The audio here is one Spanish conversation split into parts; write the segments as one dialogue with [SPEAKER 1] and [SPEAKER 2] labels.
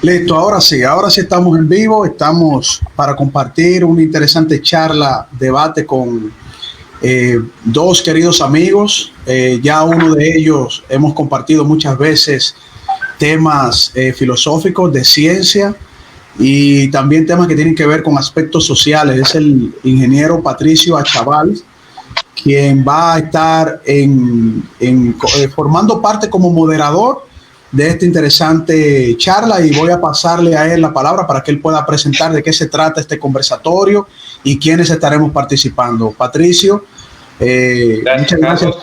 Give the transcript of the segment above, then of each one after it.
[SPEAKER 1] Listo, ahora sí estamos en vivo, estamos para compartir una interesante charla, debate con dos queridos amigos. Ya uno de ellos hemos compartido muchas veces temas filosóficos, de ciencia y también temas que tienen que ver con aspectos sociales. Es el ingeniero Patricio Achaval, quien va a estar formando parte como moderador de esta interesante charla, y voy a pasarle a él la palabra para que él pueda presentar de qué se trata este conversatorio y quiénes estaremos participando. Patricio, muchas gracias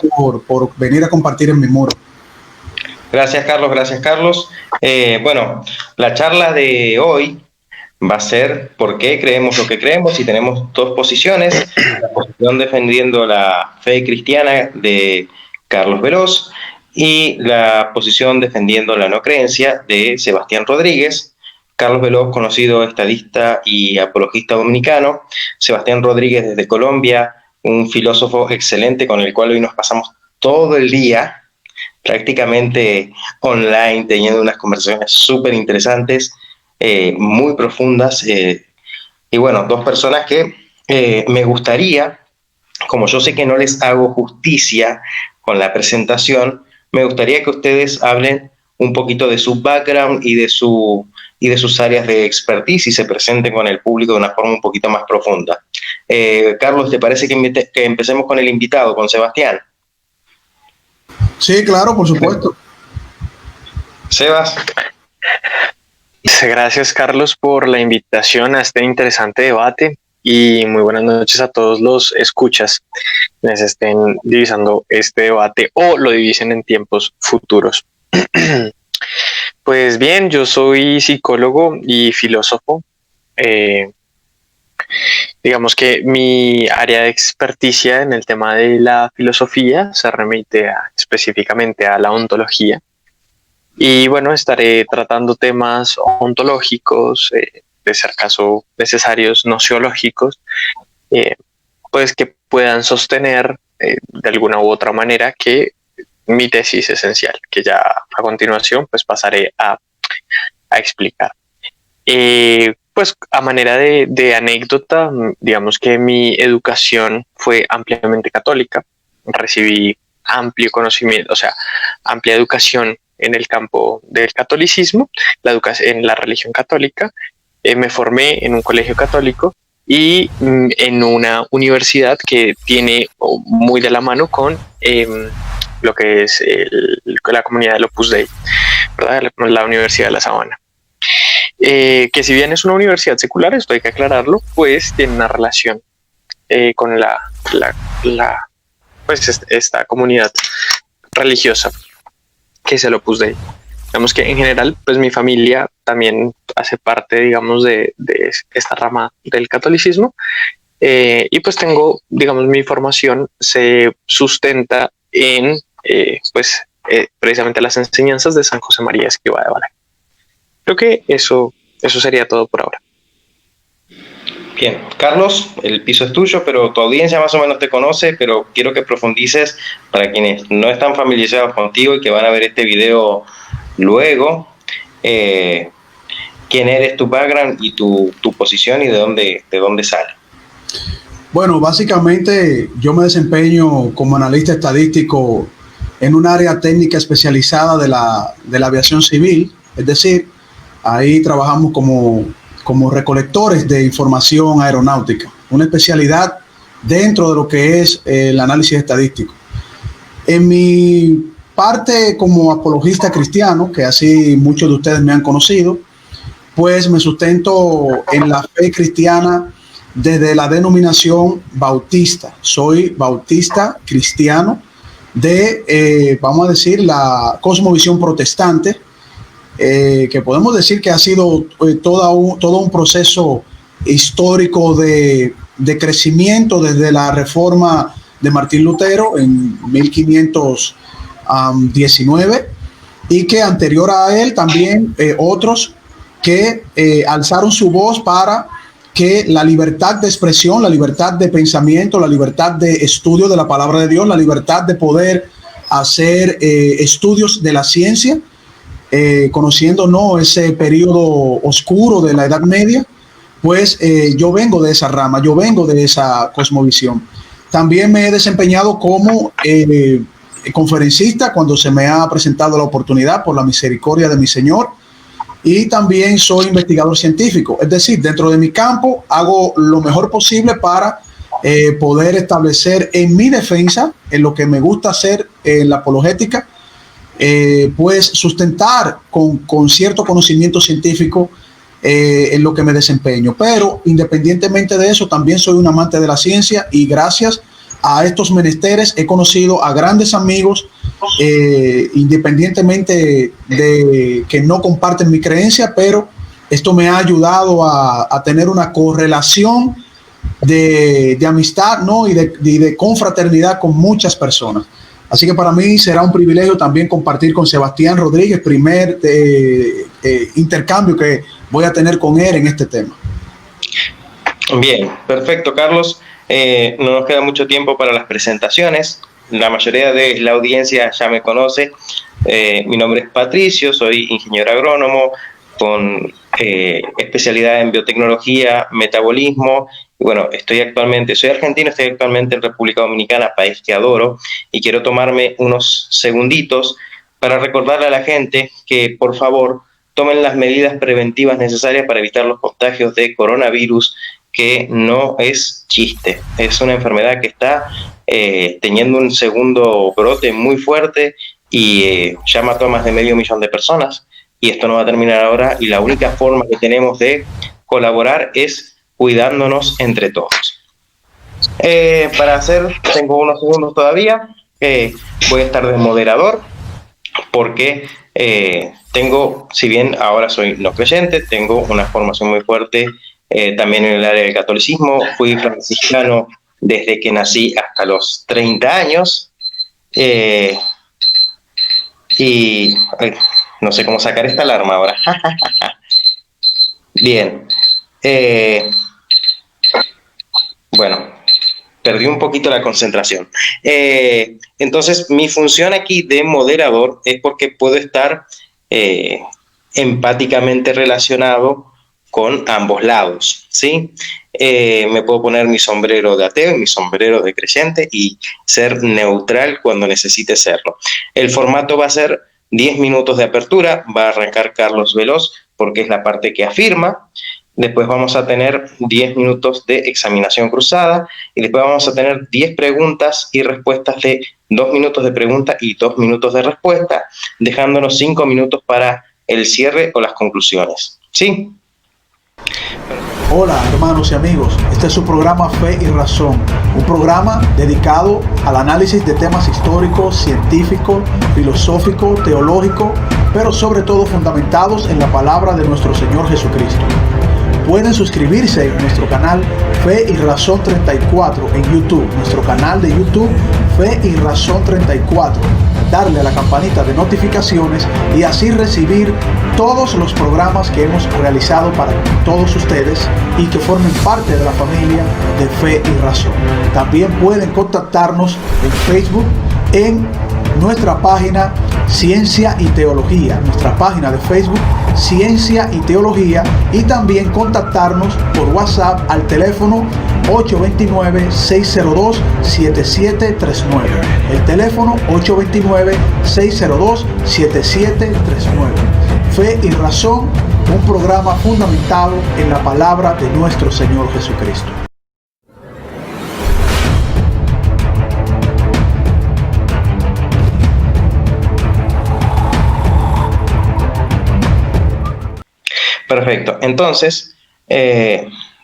[SPEAKER 1] por venir a compartir en mi muro.
[SPEAKER 2] Gracias, Carlos. Gracias, Carlos. Bueno, la charla de hoy va a ser por qué creemos lo que creemos, y tenemos dos posiciones: la posición defendiendo la fe cristiana de Carlos Veloz y la posición defendiendo la no creencia de Sebastián Rodríguez. Carlos Veloz, conocido estadista y apologista dominicano; Sebastián Rodríguez, desde Colombia, un filósofo excelente con el cual hoy nos pasamos todo el día prácticamente online, teniendo unas conversaciones súper interesantes, muy profundas, y bueno, dos personas que me gustaría, como yo sé que no les hago justicia con la presentación, me gustaría que ustedes hablen un poquito de su background y de sus áreas de expertise, y se presenten con el público de una forma un poquito más profunda. Carlos, ¿te parece que empecemos con el invitado, con Sebastián?
[SPEAKER 1] Sí, claro, por supuesto.
[SPEAKER 2] Sebas.
[SPEAKER 3] Gracias, Carlos, por la invitación a este interesante debate, y muy buenas noches a todos los escuchas quienes estén divisando este debate o lo divisen en tiempos futuros. Pues bien, yo soy psicólogo y filósofo. Digamos que mi área de experticia en el tema de la filosofía se remite específicamente a la ontología. Y bueno, estaré tratando temas ontológicos, de ser caso necesarios, nociológicos, pues que puedan sostener de alguna u otra manera que mi tesis esencial, que ya a continuación pues pasaré a explicar. Pues a manera de anécdota, digamos que mi educación fue ampliamente católica. Recibí amplio conocimiento, o sea, amplia educación en el campo del catolicismo, en la religión católica. Me formé en un colegio católico y en una universidad que tiene muy de la mano con lo que es la comunidad del Opus Dei, ¿verdad? La Universidad de La Sabana. Que si bien es una universidad secular, esto hay que aclararlo, pues tiene una relación con pues esta comunidad religiosa que es el Opus Dei. Digamos que en general, pues mi familia también hace parte, digamos, de esta rama del catolicismo, y pues tengo, digamos, mi formación se sustenta en precisamente las enseñanzas de San José María Escrivá de Balaguer. Creo que eso sería todo por ahora.
[SPEAKER 2] Bien, Carlos, el piso es tuyo, pero tu audiencia más o menos te conoce, pero quiero que profundices para quienes no están familiarizados contigo y que van a ver este video luego, quién eres, tu background y tu posición, y de dónde sale.
[SPEAKER 1] Bueno, básicamente yo me desempeño como analista estadístico en un área técnica especializada de la aviación civil, es decir, ahí trabajamos como recolectores de información aeronáutica, una especialidad dentro de lo que es el análisis estadístico. En mi parte como apologista cristiano, que así muchos de ustedes me han conocido, pues me sustento en la fe cristiana desde la denominación bautista. Soy bautista cristiano de, vamos a decir, la cosmovisión protestante, que podemos decir que ha sido todo un proceso histórico de crecimiento desde la reforma de Martín Lutero en 1519, y que anterior a él también otros que alzaron su voz para que la libertad de expresión, la libertad de pensamiento, la libertad de estudio de la palabra de Dios, la libertad de poder hacer estudios de la ciencia, conociendo, ¿no?, ese periodo oscuro de la Edad Media, pues yo vengo de esa rama, yo vengo de esa cosmovisión. También me he desempeñado como conferencista cuando se me ha presentado la oportunidad por la misericordia de mi Señor, y también soy investigador científico, es decir, dentro de mi campo hago lo mejor posible para poder establecer en mi defensa, en lo que me gusta hacer en la apologética, pues sustentar con cierto conocimiento científico en lo que me desempeño. Pero independientemente de eso, también soy un amante de la ciencia, y gracias a estos menesteres he conocido a grandes amigos, independientemente de que no comparten mi creencia, pero esto me ha ayudado a tener una correlación de amistad, ¿no?, y de confraternidad con muchas personas. Así que para mí será un privilegio también compartir con Sebastián Rodríguez, primer intercambio que voy a tener con él en este tema.
[SPEAKER 2] Bien, perfecto, Carlos. No nos queda mucho tiempo para las presentaciones. La mayoría de la audiencia ya me conoce. Mi nombre es Patricio, soy ingeniero agrónomo con especialidad en biotecnología, metabolismo. Y bueno, soy argentino, estoy actualmente en República Dominicana, país que adoro, y quiero tomarme unos segunditos para recordarle a la gente que, por favor, tomen las medidas preventivas necesarias para evitar los contagios de coronavirus, que no es chiste. Es una enfermedad que está teniendo un segundo brote muy fuerte y ya mató a más de 500.000 de personas, y esto no va a terminar ahora, y la única forma que tenemos de colaborar es cuidándonos entre todos. Tengo unos segundos todavía, voy a estar de moderador, porque si bien ahora soy no creyente, tengo una formación muy fuerte también en el área del catolicismo. Fui franciscano desde que nací hasta los 30 años, y no sé cómo sacar esta alarma ahora. Bien. Bueno, perdí un poquito la concentración. Entonces, mi función aquí de moderador es porque puedo estar empáticamente relacionado con ambos lados, ¿sí? Me puedo poner mi sombrero de ateo y mi sombrero de creyente y ser neutral cuando necesite serlo. El formato va a ser 10 minutos de apertura, va a arrancar Carlos Veloz porque es la parte que afirma. Después vamos a tener 10 minutos de examinación cruzada, y después vamos a tener 10 preguntas y respuestas de 2 minutos de pregunta y 2 minutos de respuesta, dejándonos 5 minutos para el cierre o las conclusiones. ¿Sí?
[SPEAKER 1] Hola, hermanos y amigos, este es su programa Fe y Razón, un programa dedicado al análisis de temas históricos, científicos, filosóficos, teológicos, pero sobre todo fundamentados en la palabra de nuestro Señor Jesucristo. Pueden suscribirse en nuestro canal Fe y Razón 34 en YouTube, nuestro canal de YouTube Fe y Razón 34, darle a la campanita de notificaciones y así recibir todos los programas que hemos realizado para todos ustedes y que formen parte de la familia de Fe y Razón. También pueden contactarnos en Facebook, en nuestra página Ciencia y Teología, nuestra página de Facebook Ciencia y Teología, y también contactarnos por WhatsApp al teléfono 829-602-7739. El teléfono 829-602-7739. Fe y Razón, un programa fundamentado en la palabra de nuestro Señor Jesucristo.
[SPEAKER 2] Perfecto. Entonces,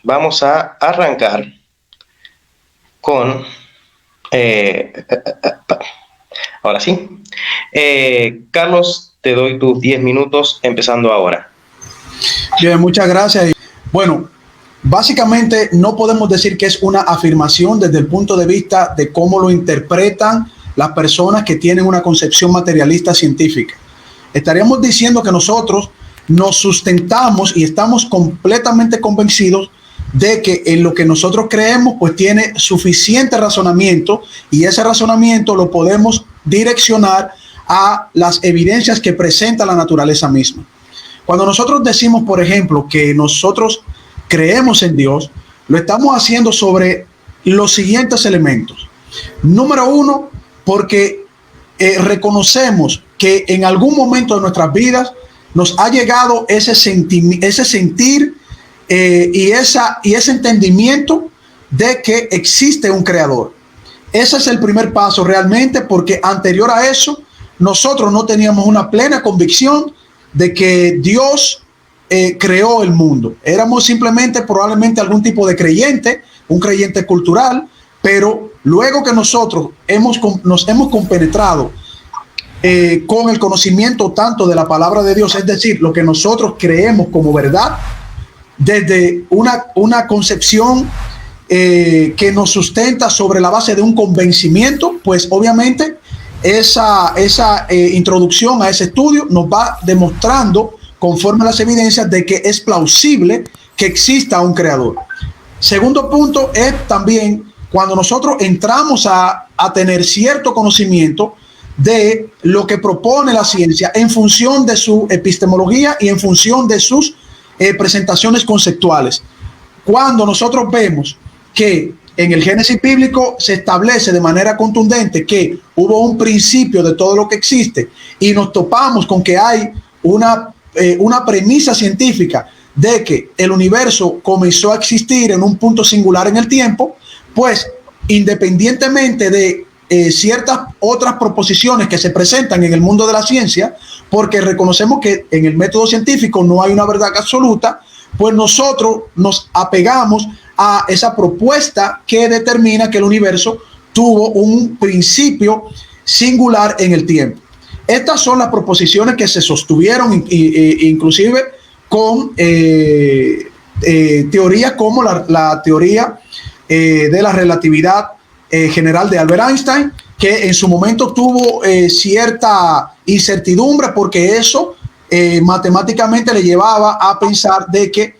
[SPEAKER 2] vamos a arrancar con... ahora sí. Carlos, te doy tus 10 minutos empezando ahora.
[SPEAKER 1] Bien, muchas gracias. Bueno, básicamente no podemos decir que es una afirmación desde el punto de vista de cómo lo interpretan las personas que tienen una concepción materialista científica. Estaríamos diciendo que nosotros nos sustentamos y estamos completamente convencidos de que en lo que nosotros creemos pues tiene suficiente razonamiento, y ese razonamiento lo podemos direccionar a las evidencias que presenta la naturaleza misma. Cuando nosotros decimos, por ejemplo, que nosotros creemos en Dios, lo estamos haciendo sobre los siguientes elementos. Número uno, porque reconocemos que en algún momento de nuestras vidas nos ha llegado ese sentir y ese entendimiento de que existe un creador. Ese es el primer paso realmente, porque anterior a eso nosotros no teníamos una plena convicción de que Dios creó el mundo. Éramos simplemente probablemente algún tipo de creyente, un creyente cultural, pero luego que nosotros nos hemos compenetrado con el conocimiento tanto de la palabra de Dios, es decir, lo que nosotros creemos como verdad, desde una concepción que nos sustenta sobre la base de un convencimiento, pues obviamente esa introducción a ese estudio nos va demostrando, conforme a las evidencias, de que es plausible que exista un creador. Segundo punto es también cuando nosotros entramos a tener cierto conocimiento de lo que propone la ciencia en función de su epistemología y en función de sus presentaciones conceptuales. Cuando nosotros vemos que en el Génesis bíblico se establece de manera contundente que hubo un principio de todo lo que existe y nos topamos con que hay una premisa científica de que el universo comenzó a existir en un punto singular en el tiempo, pues independientemente de ciertas otras proposiciones que se presentan en el mundo de la ciencia, porque reconocemos que en el método científico no hay una verdad absoluta, pues nosotros nos apegamos a esa propuesta que determina que el universo tuvo un principio singular en el tiempo. Estas son las proposiciones que se sostuvieron inclusive con teorías como la teoría de la relatividad general de Albert Einstein, que en su momento tuvo cierta incertidumbre porque eso matemáticamente le llevaba a pensar de que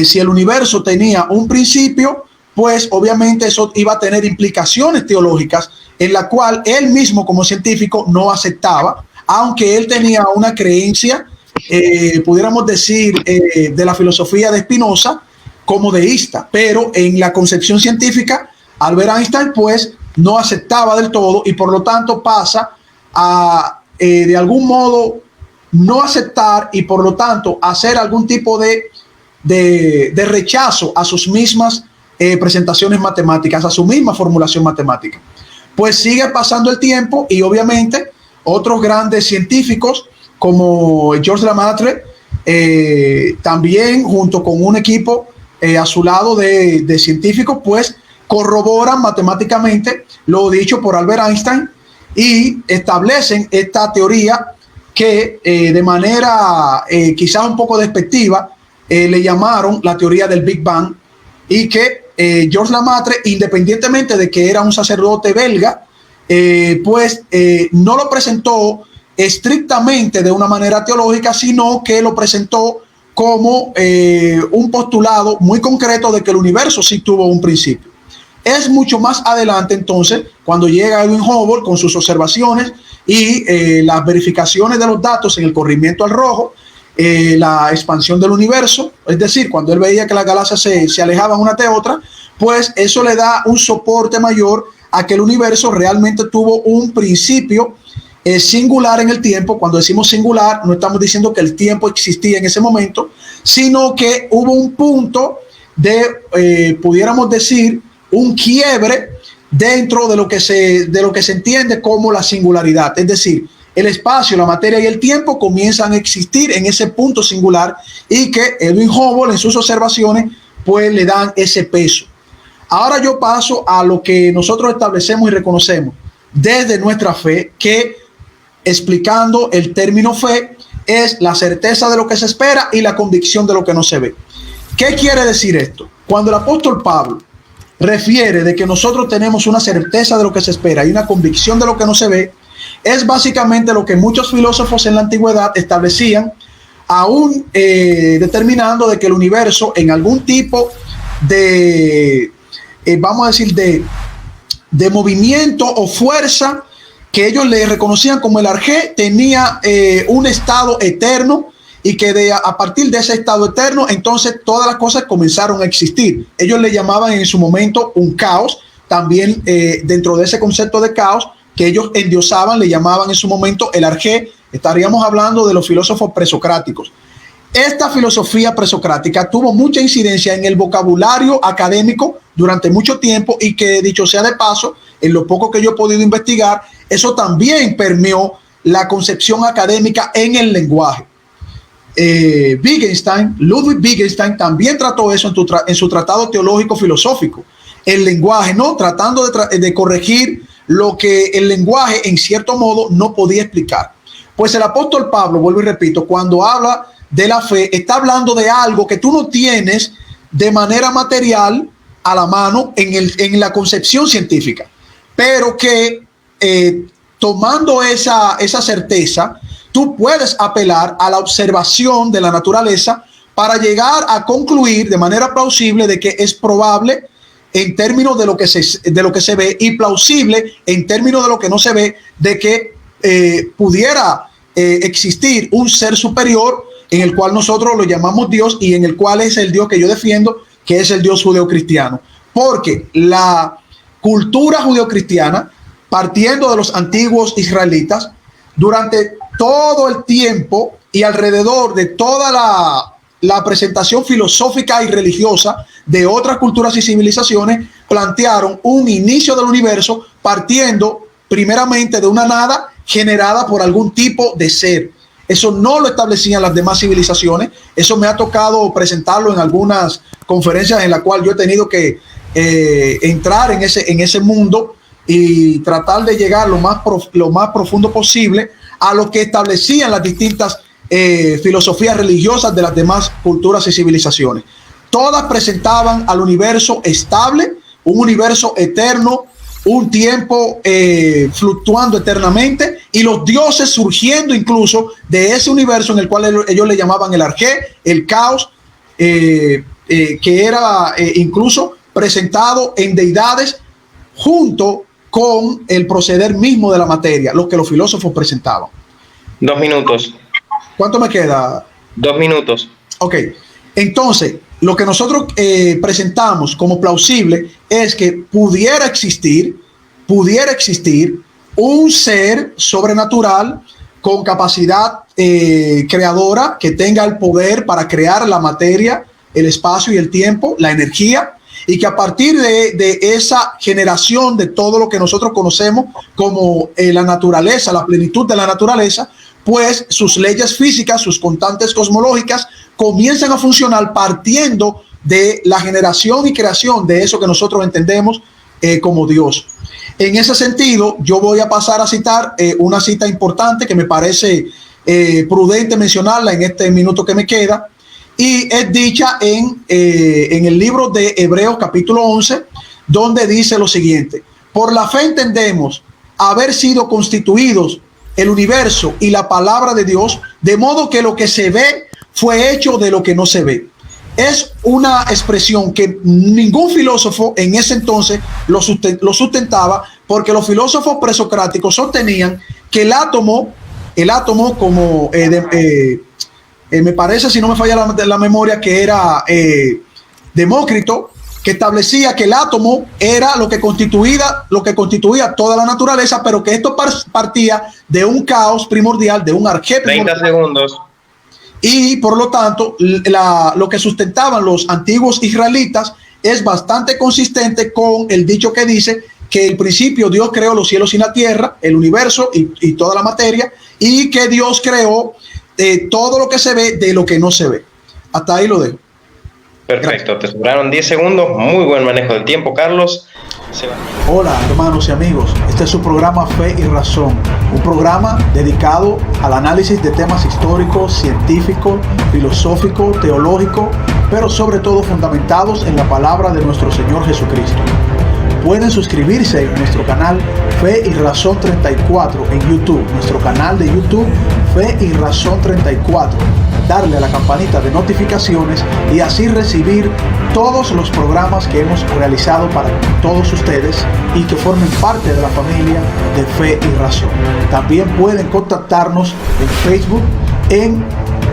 [SPEAKER 1] si el universo tenía un principio, pues obviamente eso iba a tener implicaciones teológicas en la cual él mismo como científico no aceptaba, aunque él tenía una creencia, pudiéramos decir, de la filosofía de Spinoza como deísta, pero en la concepción científica Albert Einstein pues no aceptaba del todo y por lo tanto pasa a de algún modo no aceptar y por lo tanto hacer algún tipo de rechazo a sus mismas presentaciones matemáticas, a su misma formulación matemática. Pues sigue pasando el tiempo y obviamente otros grandes científicos como Georges Lemaitre también junto con un equipo a su lado de científicos pues corroboran matemáticamente lo dicho por Albert Einstein y establecen esta teoría que de manera quizás un poco despectiva le llamaron la teoría del Big Bang y que Georges Lemaitre, independientemente de que era un sacerdote belga, pues no lo presentó estrictamente de una manera teológica, sino que lo presentó como un postulado muy concreto de que el universo sí tuvo un principio. Es mucho más adelante entonces cuando llega Edwin Hubble con sus observaciones y las verificaciones de los datos en el corrimiento al rojo, la expansión del universo, es decir, cuando él veía que las galaxias se alejaban una de otra, pues eso le da un soporte mayor a que el universo realmente tuvo un principio singular en el tiempo. Cuando decimos singular, no estamos diciendo que el tiempo existía en ese momento, sino que hubo un punto de, pudiéramos decir, un quiebre dentro de lo que se entiende como la singularidad, es decir, el espacio, la materia y el tiempo comienzan a existir en ese punto singular y que Edwin Hubble en sus observaciones pues le dan ese peso. Ahora yo paso a lo que nosotros establecemos y reconocemos desde nuestra fe, que explicando el término fe es la certeza de lo que se espera y la convicción de lo que no se ve. ¿Qué quiere decir esto? Cuando el apóstol Pablo refiere de que nosotros tenemos una certeza de lo que se espera y una convicción de lo que no se ve, es básicamente lo que muchos filósofos en la antigüedad establecían, aún determinando de que el universo en algún tipo de, vamos a decir, de movimiento o fuerza que ellos le reconocían como el arjé tenía un estado eterno y que a partir de ese estado eterno, entonces todas las cosas comenzaron a existir. Ellos le llamaban en su momento un caos, también dentro de ese concepto de caos que ellos endiosaban, le llamaban en su momento el arjé. Estaríamos hablando de los filósofos presocráticos. Esta filosofía presocrática tuvo mucha incidencia en el vocabulario académico durante mucho tiempo y que, dicho sea de paso, en lo poco que yo he podido investigar, eso también permeó la concepción académica en el lenguaje. Ludwig Wittgenstein también trató eso en su tratado teológico filosófico, el lenguaje, ¿no? Tratando de corregir lo que el lenguaje en cierto modo no podía explicar. Pues el apóstol Pablo, vuelvo y repito, cuando habla de la fe, está hablando de algo que tú no tienes de manera material a la mano en la concepción científica, pero que tomando esa certeza, tú puedes apelar a la observación de la naturaleza para llegar a concluir de manera plausible de que es probable en términos de lo que se ve y plausible en términos de lo que no se ve, de que pudiera existir un ser superior en el cual nosotros lo llamamos Dios y en el cual es el Dios que yo defiendo, que es el Dios judeocristiano. Porque la cultura judeocristiana, partiendo de los antiguos israelitas, durante todo el tiempo y alrededor de toda la presentación filosófica y religiosa de otras culturas y civilizaciones, plantearon un inicio del universo partiendo primeramente de una nada generada por algún tipo de ser. Eso no lo establecían las demás civilizaciones. Eso me ha tocado presentarlo en algunas conferencias en las cuales yo he tenido que entrar en ese mundo y tratar de llegar lo más profundo posible a lo que establecían las distintas filosofías religiosas de las demás culturas y civilizaciones. Todas presentaban al universo estable, un universo eterno, un tiempo fluctuando eternamente y los dioses surgiendo incluso de ese universo en el cual ellos le llamaban el arjé, el caos, que era incluso presentado en deidades junto con el proceder mismo de la materia, lo que los filósofos presentaban.
[SPEAKER 2] 2 minutos.
[SPEAKER 1] ¿Cuánto me queda?
[SPEAKER 2] 2 minutos.
[SPEAKER 1] Ok, entonces lo que nosotros presentamos como plausible es que pudiera existir un ser sobrenatural con capacidad creadora que tenga el poder para crear la materia, el espacio y el tiempo, la energía, y que a partir de esa generación de todo lo que nosotros conocemos como la naturaleza, la plenitud de la naturaleza, pues sus leyes físicas, sus constantes cosmológicas comienzan a funcionar partiendo de la generación y creación de eso que nosotros entendemos como Dios. En ese sentido, yo voy a pasar a citar una cita importante que me parece prudente mencionarla en este minuto que me queda, y es dicha en el libro de Hebreos capítulo 11, donde dice lo siguiente: por la fe entendemos haber sido constituidos el universo y la palabra de Dios, de modo que lo que se ve fue hecho de lo que no se ve. Es una expresión que ningún filósofo en ese entonces lo sustentaba, porque los filósofos presocráticos sostenían que el átomo como me parece, si no me falla la memoria, que era Demócrito, que establecía que el átomo era lo que constituía toda la naturaleza, pero que esto partía de un caos primordial, de un arjé primordial.
[SPEAKER 2] 30 segundos.
[SPEAKER 1] Y por lo tanto, lo que sustentaban los antiguos israelitas es bastante consistente con el dicho que dice que el principio Dios creó los cielos y la tierra, el universo y toda la materia, y que Dios creó todo lo que se ve de lo que no se ve. Hasta ahí lo dejo.
[SPEAKER 2] Perfecto, te sobraron 10 segundos. Muy buen manejo del tiempo, Carlos.
[SPEAKER 1] Hola, hermanos y amigos. Este es su programa Fe y Razón, un programa dedicado al análisis de temas históricos, científicos, filosóficos, teológicos, pero sobre todo fundamentados en la palabra de nuestro Señor Jesucristo. Pueden suscribirse en nuestro canal Fe y Razón 34 en YouTube, nuestro canal de YouTube Fe y Razón 34, darle a la campanita de notificaciones y así recibir todos los programas que hemos realizado para todos ustedes y que formen parte de la familia de Fe y Razón. También pueden contactarnos en Facebook en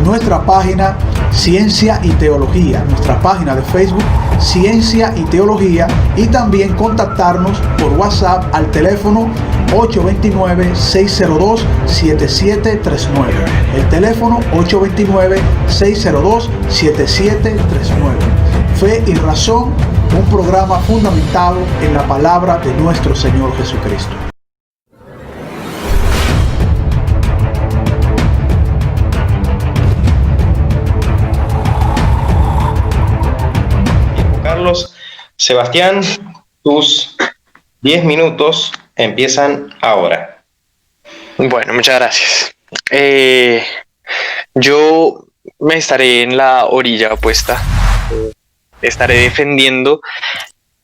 [SPEAKER 1] nuestra página Ciencia y Teología, nuestra página de Facebook Ciencia y Teología, y también contactarnos por WhatsApp al teléfono 829-602-7739. El teléfono 829-602-7739. Fe y Razón, un programa fundamentado en la palabra de nuestro Señor Jesucristo.
[SPEAKER 2] Carlos, Sebastián, tus 10 minutos empiezan ahora.
[SPEAKER 3] Bueno, muchas gracias. Yo me estaré en la orilla opuesta. Estaré defendiendo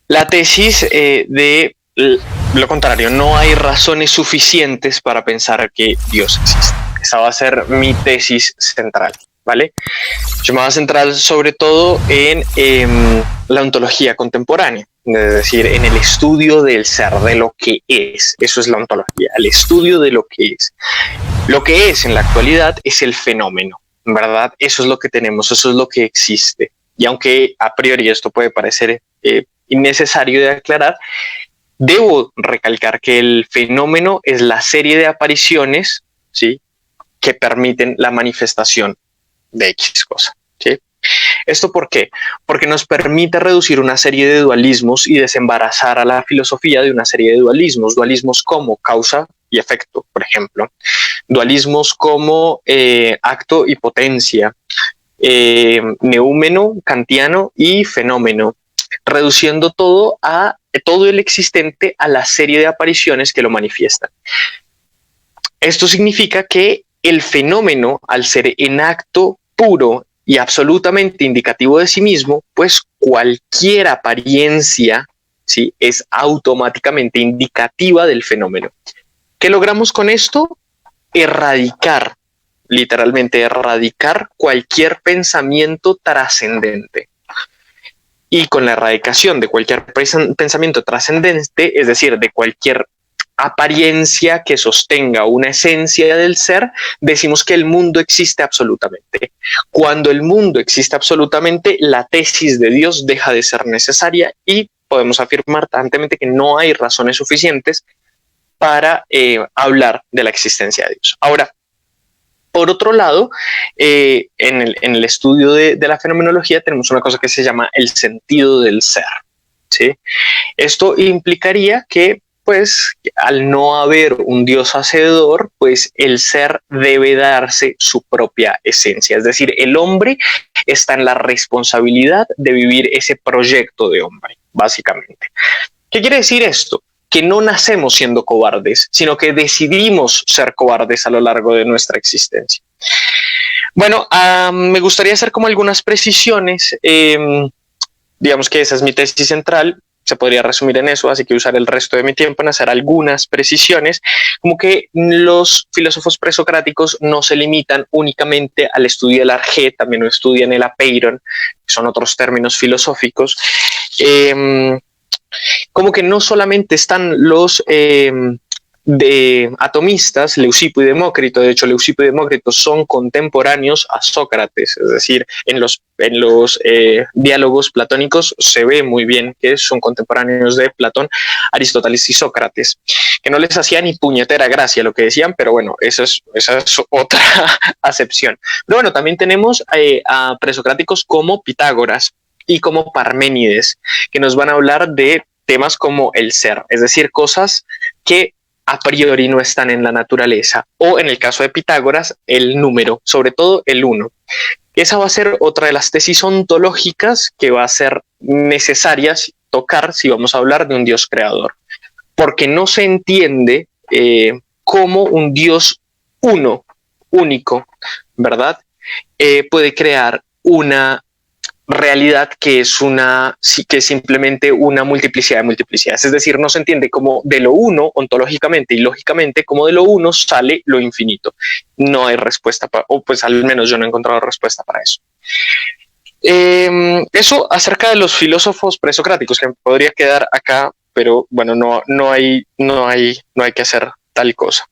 [SPEAKER 3] la tesis de lo contrario. No hay razones suficientes para pensar que Dios existe. Esa va a ser mi tesis central, ¿vale? Yo me voy a centrar sobre todo en la ontología contemporánea, es decir, en el estudio del ser, de lo que es. Eso es la ontología, el estudio de lo que es. Lo que es en la actualidad es el fenómeno, ¿verdad? Eso es lo que tenemos, eso es lo que existe. Y aunque a priori esto puede parecer innecesario de aclarar, debo recalcar que el fenómeno es la serie de apariciones, ¿sí?, que permiten la manifestación de X cosa, ¿sí? ¿Esto por qué? Porque nos permite reducir una serie de dualismos y desembarazar a la filosofía de una serie de dualismos. Dualismos como causa y efecto, por ejemplo. Dualismos como acto y potencia. Neúmeno, kantiano y fenómeno, reduciendo todo el existente a la serie de apariciones que lo manifiestan. Esto significa que el fenómeno, al ser en acto puro y absolutamente indicativo de sí mismo, pues cualquier apariencia, ¿sí?, es automáticamente indicativa del fenómeno. ¿Qué logramos con esto? Erradicar, literalmente erradicar cualquier pensamiento trascendente. Y con la erradicación de cualquier pensamiento trascendente, es decir, de cualquier apariencia que sostenga una esencia del ser, decimos que el mundo existe absolutamente. Cuando el mundo existe absolutamente, la tesis de Dios deja de ser necesaria y podemos afirmar tajantemente que no hay razones suficientes para hablar de la existencia de Dios. Ahora, por otro lado, en el estudio de la fenomenología tenemos una cosa que se llama el sentido del ser, ¿sí? Esto implicaría que, pues, al no haber un Dios hacedor, pues el ser debe darse su propia esencia. Es decir, el hombre está en la responsabilidad de vivir ese proyecto de hombre, básicamente. ¿Qué quiere decir esto? Que no nacemos siendo cobardes, sino que decidimos ser cobardes a lo largo de nuestra existencia. Bueno, me gustaría hacer como algunas precisiones. Digamos que esa es mi tesis central. Se podría resumir en eso, así que usar el resto de mi tiempo en hacer algunas precisiones, como que los filósofos presocráticos no se limitan únicamente al estudio del arjé, también lo estudian el apeiron, que son otros términos filosóficos. Como que no solamente están los de atomistas, Leucipo y Demócrito. De hecho, Leucipo y Demócrito son contemporáneos a Sócrates, es decir, en los diálogos platónicos se ve muy bien que son contemporáneos de Platón, Aristóteles y Sócrates, que no les hacía ni puñetera gracia lo que decían, pero bueno, esa es otra acepción. Pero bueno, también tenemos a presocráticos como Pitágoras y como Parménides, que nos van a hablar de temas como el ser, es decir, cosas que a priori no están en la naturaleza, o en el caso de Pitágoras, el número, sobre todo el 1. Esa va a ser otra de las tesis ontológicas que va a ser necesaria tocar si vamos a hablar de un Dios creador, porque no se entiende cómo un Dios único, ¿verdad? Puede crear una realidad que es simplemente una multiplicidad de multiplicidades. Es decir, no se entiende como de lo uno ontológicamente y lógicamente como de lo uno sale lo infinito. No hay respuesta, o pues al menos yo no he encontrado respuesta para eso. Eso acerca de los filósofos presocráticos, que podría quedar acá, pero bueno, no hay que hacer tal cosa.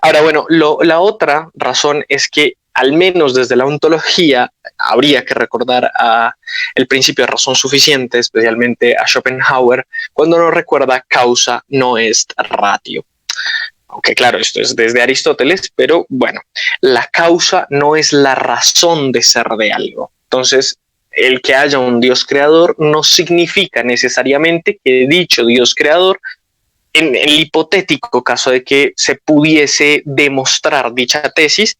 [SPEAKER 3] Ahora, bueno, la otra razón es que al menos desde la ontología habría que recordar a el principio de razón suficiente, especialmente a Schopenhauer, cuando nos recuerda causa no est ratio. Aunque claro, esto es desde Aristóteles, pero bueno, la causa no es la razón de ser de algo. Entonces, el que haya un Dios creador no significa necesariamente que dicho Dios creador, en el hipotético caso de que se pudiese demostrar dicha tesis,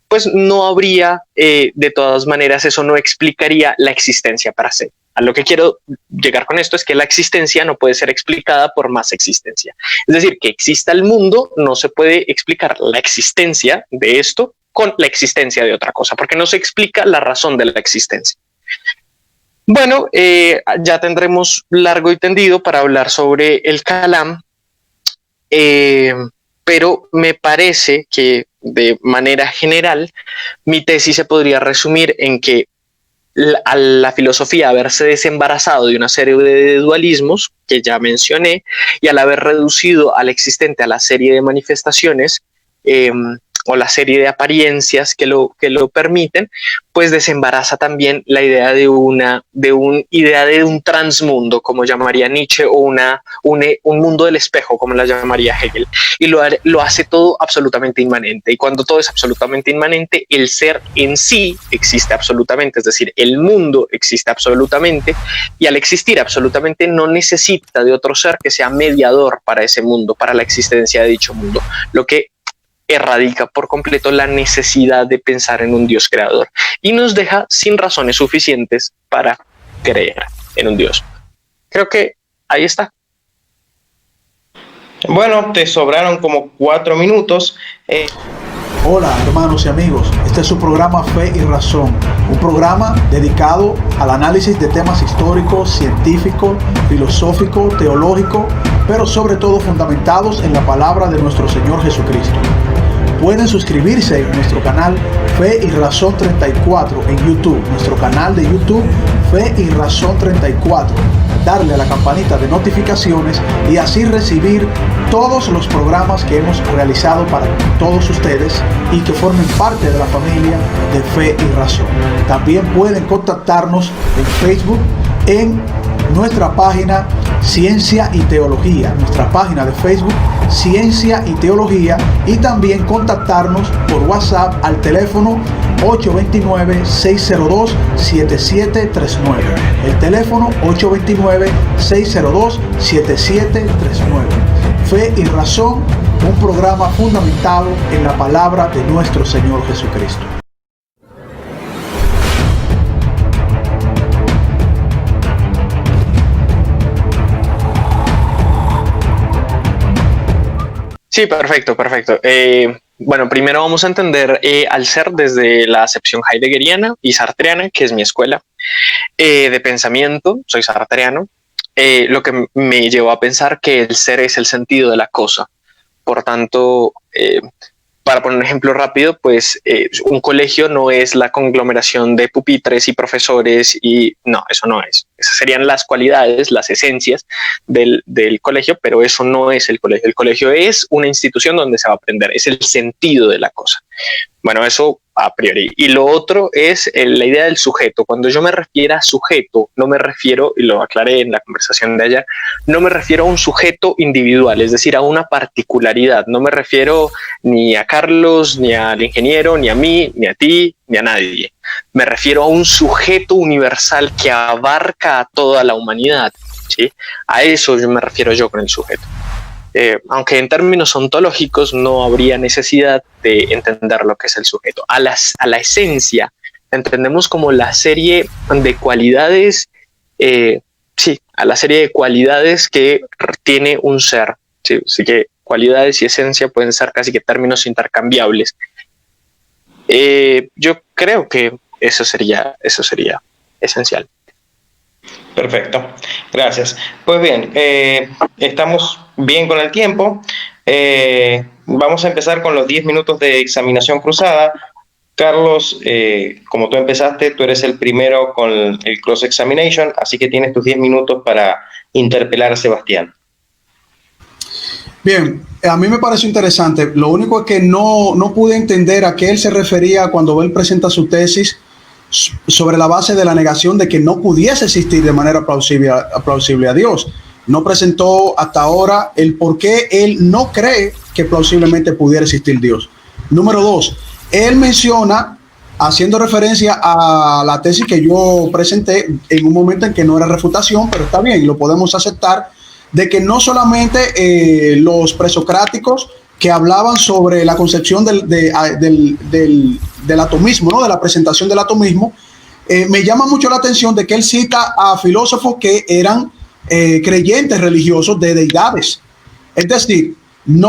[SPEAKER 3] pues no habría, de todas maneras, eso no explicaría la existencia per se. A lo que quiero llegar con esto es que la existencia no puede ser explicada por más existencia. Es decir, que exista el mundo, no se puede explicar la existencia de esto con la existencia de otra cosa, porque no se explica la razón de la existencia. Bueno, ya tendremos largo y tendido para hablar sobre el Kalam, pero me parece que de manera general mi tesis se podría resumir en que a la filosofía haberse desembarazado de una serie de dualismos que ya mencioné y al haber reducido al existente a la serie de manifestaciones o la serie de apariencias que lo permiten, pues desembaraza también la idea de un transmundo, como llamaría Nietzsche, o un mundo del espejo, como la llamaría Hegel, y lo hace todo absolutamente inmanente. Y cuando todo es absolutamente inmanente, el ser en sí existe absolutamente, es decir, el mundo existe absolutamente, y al existir absolutamente no necesita de otro ser que sea mediador para ese mundo, para la existencia de dicho mundo, lo que erradica por completo la necesidad de pensar en un Dios creador y nos deja sin razones suficientes para creer en un Dios. Creo que ahí está.
[SPEAKER 2] Bueno, te sobraron como 4 minutos.
[SPEAKER 1] Hola hermanos y amigos, este es su programa Fe y Razón, un programa dedicado al análisis de temas históricos, científicos, filosóficos, teológicos, pero sobre todo fundamentados en la palabra de nuestro Señor Jesucristo. Pueden suscribirse en nuestro canal Fe y Razón 34 en YouTube, nuestro canal de YouTube Fe y Razón 34, darle a la campanita de notificaciones y así recibir todos los programas que hemos realizado para todos ustedes y que formen parte de la familia de Fe y Razón. También pueden contactarnos en Facebook en nuestra página Ciencia y Teología, nuestra página de Facebook Ciencia y Teología, y también contactarnos por WhatsApp al teléfono 829-602-7739. El teléfono 829-602-7739. Fe y Razón, un programa fundamentado en la palabra de nuestro Señor Jesucristo.
[SPEAKER 3] Sí, perfecto. Bueno, primero vamos a entender al ser desde la acepción heideggeriana y sartreana, que es mi escuela de pensamiento. Soy sartreano, lo que me llevó a pensar que el ser es el sentido de la cosa. Por tanto, para poner un ejemplo rápido, pues un colegio no es la conglomeración de pupitres y profesores y no, eso no es. Esas serían las cualidades, las esencias del colegio, pero eso no es el colegio. El colegio es una institución donde se va a aprender, es el sentido de la cosa. Bueno, eso a priori. Y lo otro es la idea del sujeto. Cuando yo me refiero a sujeto, no me refiero, y lo aclaré en la conversación de ayer, no me refiero a un sujeto individual, es decir, a una particularidad. No me refiero ni a Carlos, ni al ingeniero, ni a mí, ni a ti, ni a nadie. Me refiero a un sujeto universal que abarca a toda la humanidad, ¿sí? A eso me refiero yo con el sujeto. Aunque en términos ontológicos no habría necesidad de entender lo que es el sujeto. A la esencia entendemos como la serie de cualidades, a la serie de cualidades que tiene un ser. ¿Sí? Así que cualidades y esencia pueden ser casi que términos intercambiables. Yo creo que eso sería esencial.
[SPEAKER 2] Perfecto, gracias. Pues bien, estamos bien con el tiempo. Vamos a empezar con los 10 minutos de examinación cruzada. Carlos, como tú empezaste, tú eres el primero con el cross-examination, así que tienes tus 10 minutos para interpelar a Sebastián.
[SPEAKER 1] Bien, a mí me pareció interesante. Lo único es que no pude entender a qué él se refería cuando él presenta su tesis sobre la base de la negación de que no pudiese existir de manera plausible a Dios. No presentó hasta ahora el por qué él no cree que plausiblemente pudiera existir Dios. Número 2, él menciona, haciendo referencia a la tesis que yo presenté en un momento en que no era refutación, pero está bien, lo podemos aceptar, de que no solamente los presocráticos que hablaban sobre la concepción del atomismo, ¿no? De la presentación del atomismo, me llama mucho la atención de que él cita a filósofos que eran creyentes religiosos de deidades. Es decir,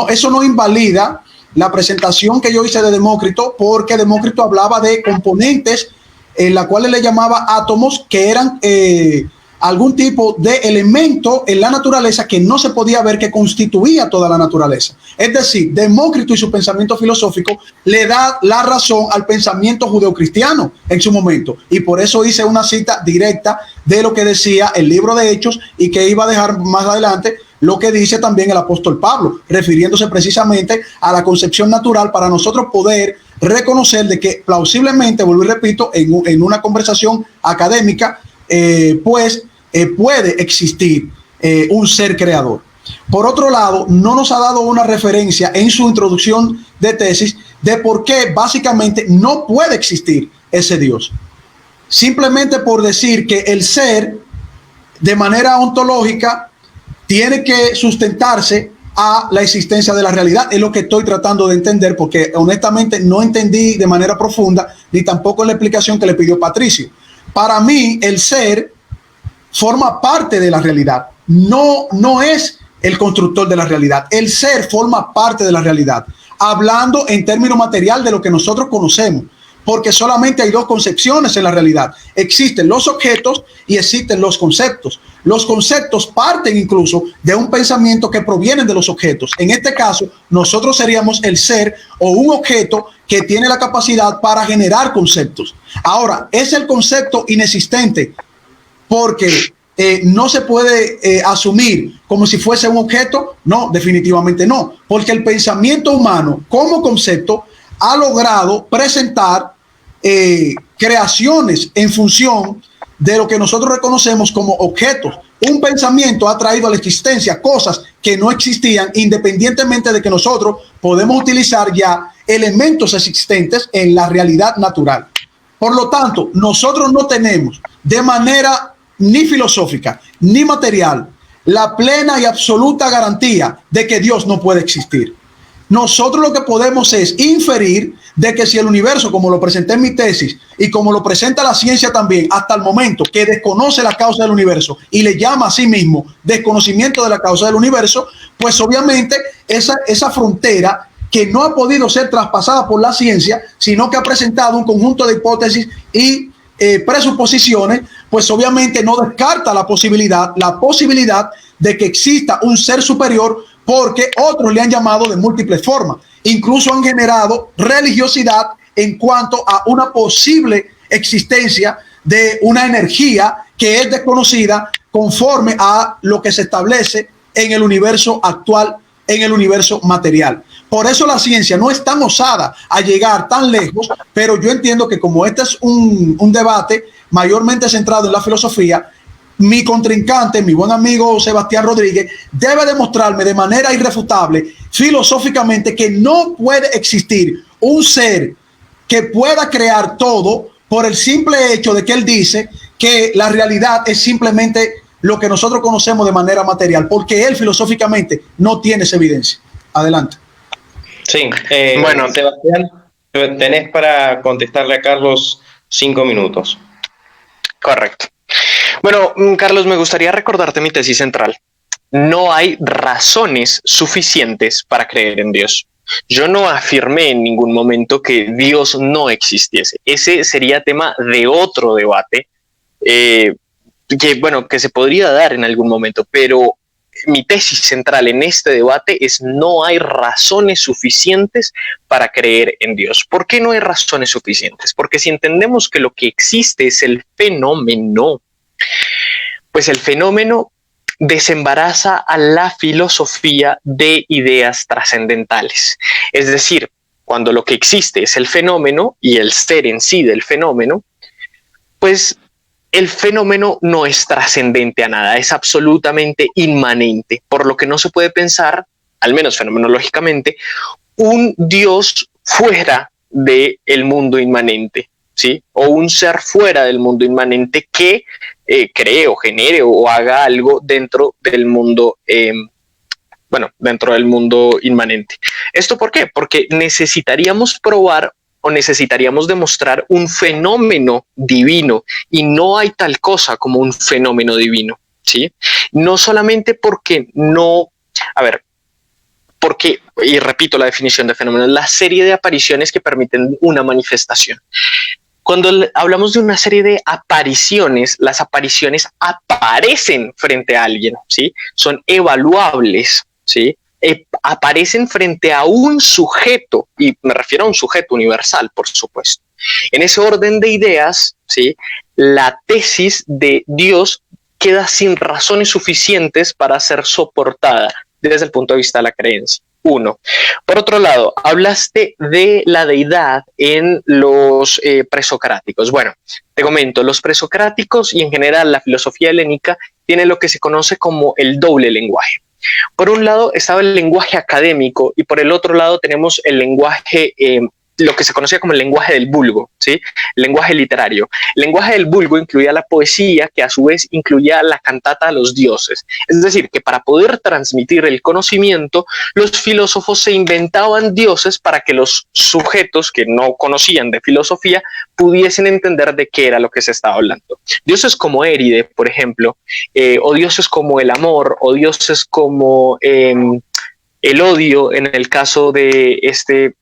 [SPEAKER 1] eso no invalida la presentación que yo hice de Demócrito, porque Demócrito hablaba de componentes en la cual le llamaba átomos, que eran algún tipo de elemento en la naturaleza que no se podía ver, que constituía toda la naturaleza. Es decir, Demócrito y su pensamiento filosófico le da la razón al pensamiento judeocristiano en su momento, y por eso hice una cita directa de lo que decía el libro de Hechos, y que iba a dejar más adelante lo que dice también el apóstol Pablo, refiriéndose precisamente a la concepción natural, para nosotros poder reconocer de que plausiblemente, vuelvo y repito, en una conversación académica, puede existir un ser creador. Por otro lado, no nos ha dado una referencia en su introducción de tesis de por qué básicamente no puede existir ese Dios. Simplemente por decir que el ser, de manera ontológica, tiene que sustentarse a la existencia de la realidad. Es lo que estoy tratando de entender, porque honestamente no entendí de manera profunda, ni tampoco en la explicación que le pidió Patricio. Para mí, el ser forma parte de la realidad, no es el constructor de la realidad. El ser forma parte de la realidad, hablando en términos material de lo que nosotros conocemos, porque solamente hay dos concepciones en la realidad. Existen los objetos y existen los conceptos. Los conceptos parten incluso de un pensamiento que proviene de los objetos. En este caso, nosotros seríamos el ser, o un objeto que tiene la capacidad para generar conceptos. Ahora, ¿es el concepto inexistente porque no se puede asumir como si fuese un objeto? No, definitivamente no, porque el pensamiento humano como concepto ha logrado presentar creaciones en función de lo que nosotros reconocemos como objetos. Un pensamiento ha traído a la existencia cosas que no existían, independientemente de que nosotros podemos utilizar ya elementos existentes en la realidad natural. Por lo tanto, nosotros no tenemos de manera ni filosófica ni material la plena y absoluta garantía de que Dios no puede existir. Nosotros lo que podemos es inferir de que si el universo, como lo presenté en mi tesis y como lo presenta la ciencia también, hasta el momento, que desconoce la causa del universo y le llama a sí mismo desconocimiento de la causa del universo, pues obviamente esa frontera que no ha podido ser traspasada por la ciencia, sino que ha presentado un conjunto de hipótesis y presuposiciones, pues obviamente no descarta la posibilidad de que exista un ser superior, porque otros le han llamado de múltiples formas. Incluso han generado religiosidad en cuanto a una posible existencia de una energía que es desconocida conforme a lo que se establece en el universo actual, en el universo material. Por eso la ciencia no es tan osada a llegar tan lejos, pero yo entiendo que como este es un debate mayormente centrado en la filosofía, mi contrincante, mi buen amigo Sebastián Rodríguez, debe demostrarme de manera irrefutable, filosóficamente, que no puede existir un ser que pueda crear todo por el simple hecho de que él dice que la realidad es simplemente lo que nosotros conocemos de manera material, porque él filosóficamente no tiene esa evidencia. Adelante.
[SPEAKER 2] Sí, bueno, Sebastián, tenés para contestarle a Carlos 5 minutos.
[SPEAKER 3] Correcto. Bueno, Carlos, me gustaría recordarte mi tesis central. No hay razones suficientes para creer en Dios. Yo no afirmé en ningún momento que Dios no existiese. Ese sería tema de otro debate que se podría dar en algún momento, pero mi tesis central en este debate es: no hay razones suficientes para creer en Dios. ¿Por qué no hay razones suficientes? Porque si entendemos que lo que existe es el fenómeno, pues el fenómeno desembaraza a la filosofía de ideas trascendentales. Es decir, cuando lo que existe es el fenómeno y el ser en sí del fenómeno, pues el fenómeno no es trascendente a nada, es absolutamente inmanente, por lo que no se puede pensar, al menos fenomenológicamente, un Dios fuera del mundo inmanente, ¿sí? O un ser fuera del mundo inmanente que cree o genere o haga algo dentro del mundo, dentro del mundo inmanente. ¿Esto por qué? Porque necesitaríamos probar o necesitaríamos demostrar un fenómeno divino, y no hay tal cosa como un fenómeno divino, ¿sí? No solamente porque no, porque, y repito la definición de fenómeno, es la serie de apariciones que permiten una manifestación. Cuando hablamos de una serie de apariciones, las apariciones aparecen frente a alguien, ¿sí? Son evaluables, ¿sí? Aparecen frente a un sujeto, y me refiero a un sujeto universal, por supuesto. En ese orden de ideas, ¿sí? La tesis de Dios queda sin razones suficientes para ser soportada desde el punto de vista de la creencia. Uno. Por otro lado, hablaste de la deidad en los presocráticos. Bueno, te comento, los presocráticos y en general la filosofía helénica tiene lo que se conoce como el doble lenguaje. Por un lado estaba el lenguaje académico y por el otro lado tenemos el lenguaje, lo que se conocía como el lenguaje del vulgo, ¿sí? El lenguaje literario. El lenguaje del vulgo incluía la poesía, que a su vez incluía la cantata a los dioses. Es decir, que para poder transmitir el conocimiento, los filósofos se inventaban dioses para que los sujetos que no conocían de filosofía pudiesen entender de qué era lo que se estaba hablando. Dioses como Éride, por ejemplo, o dioses como el amor, o dioses como el odio, en el caso de este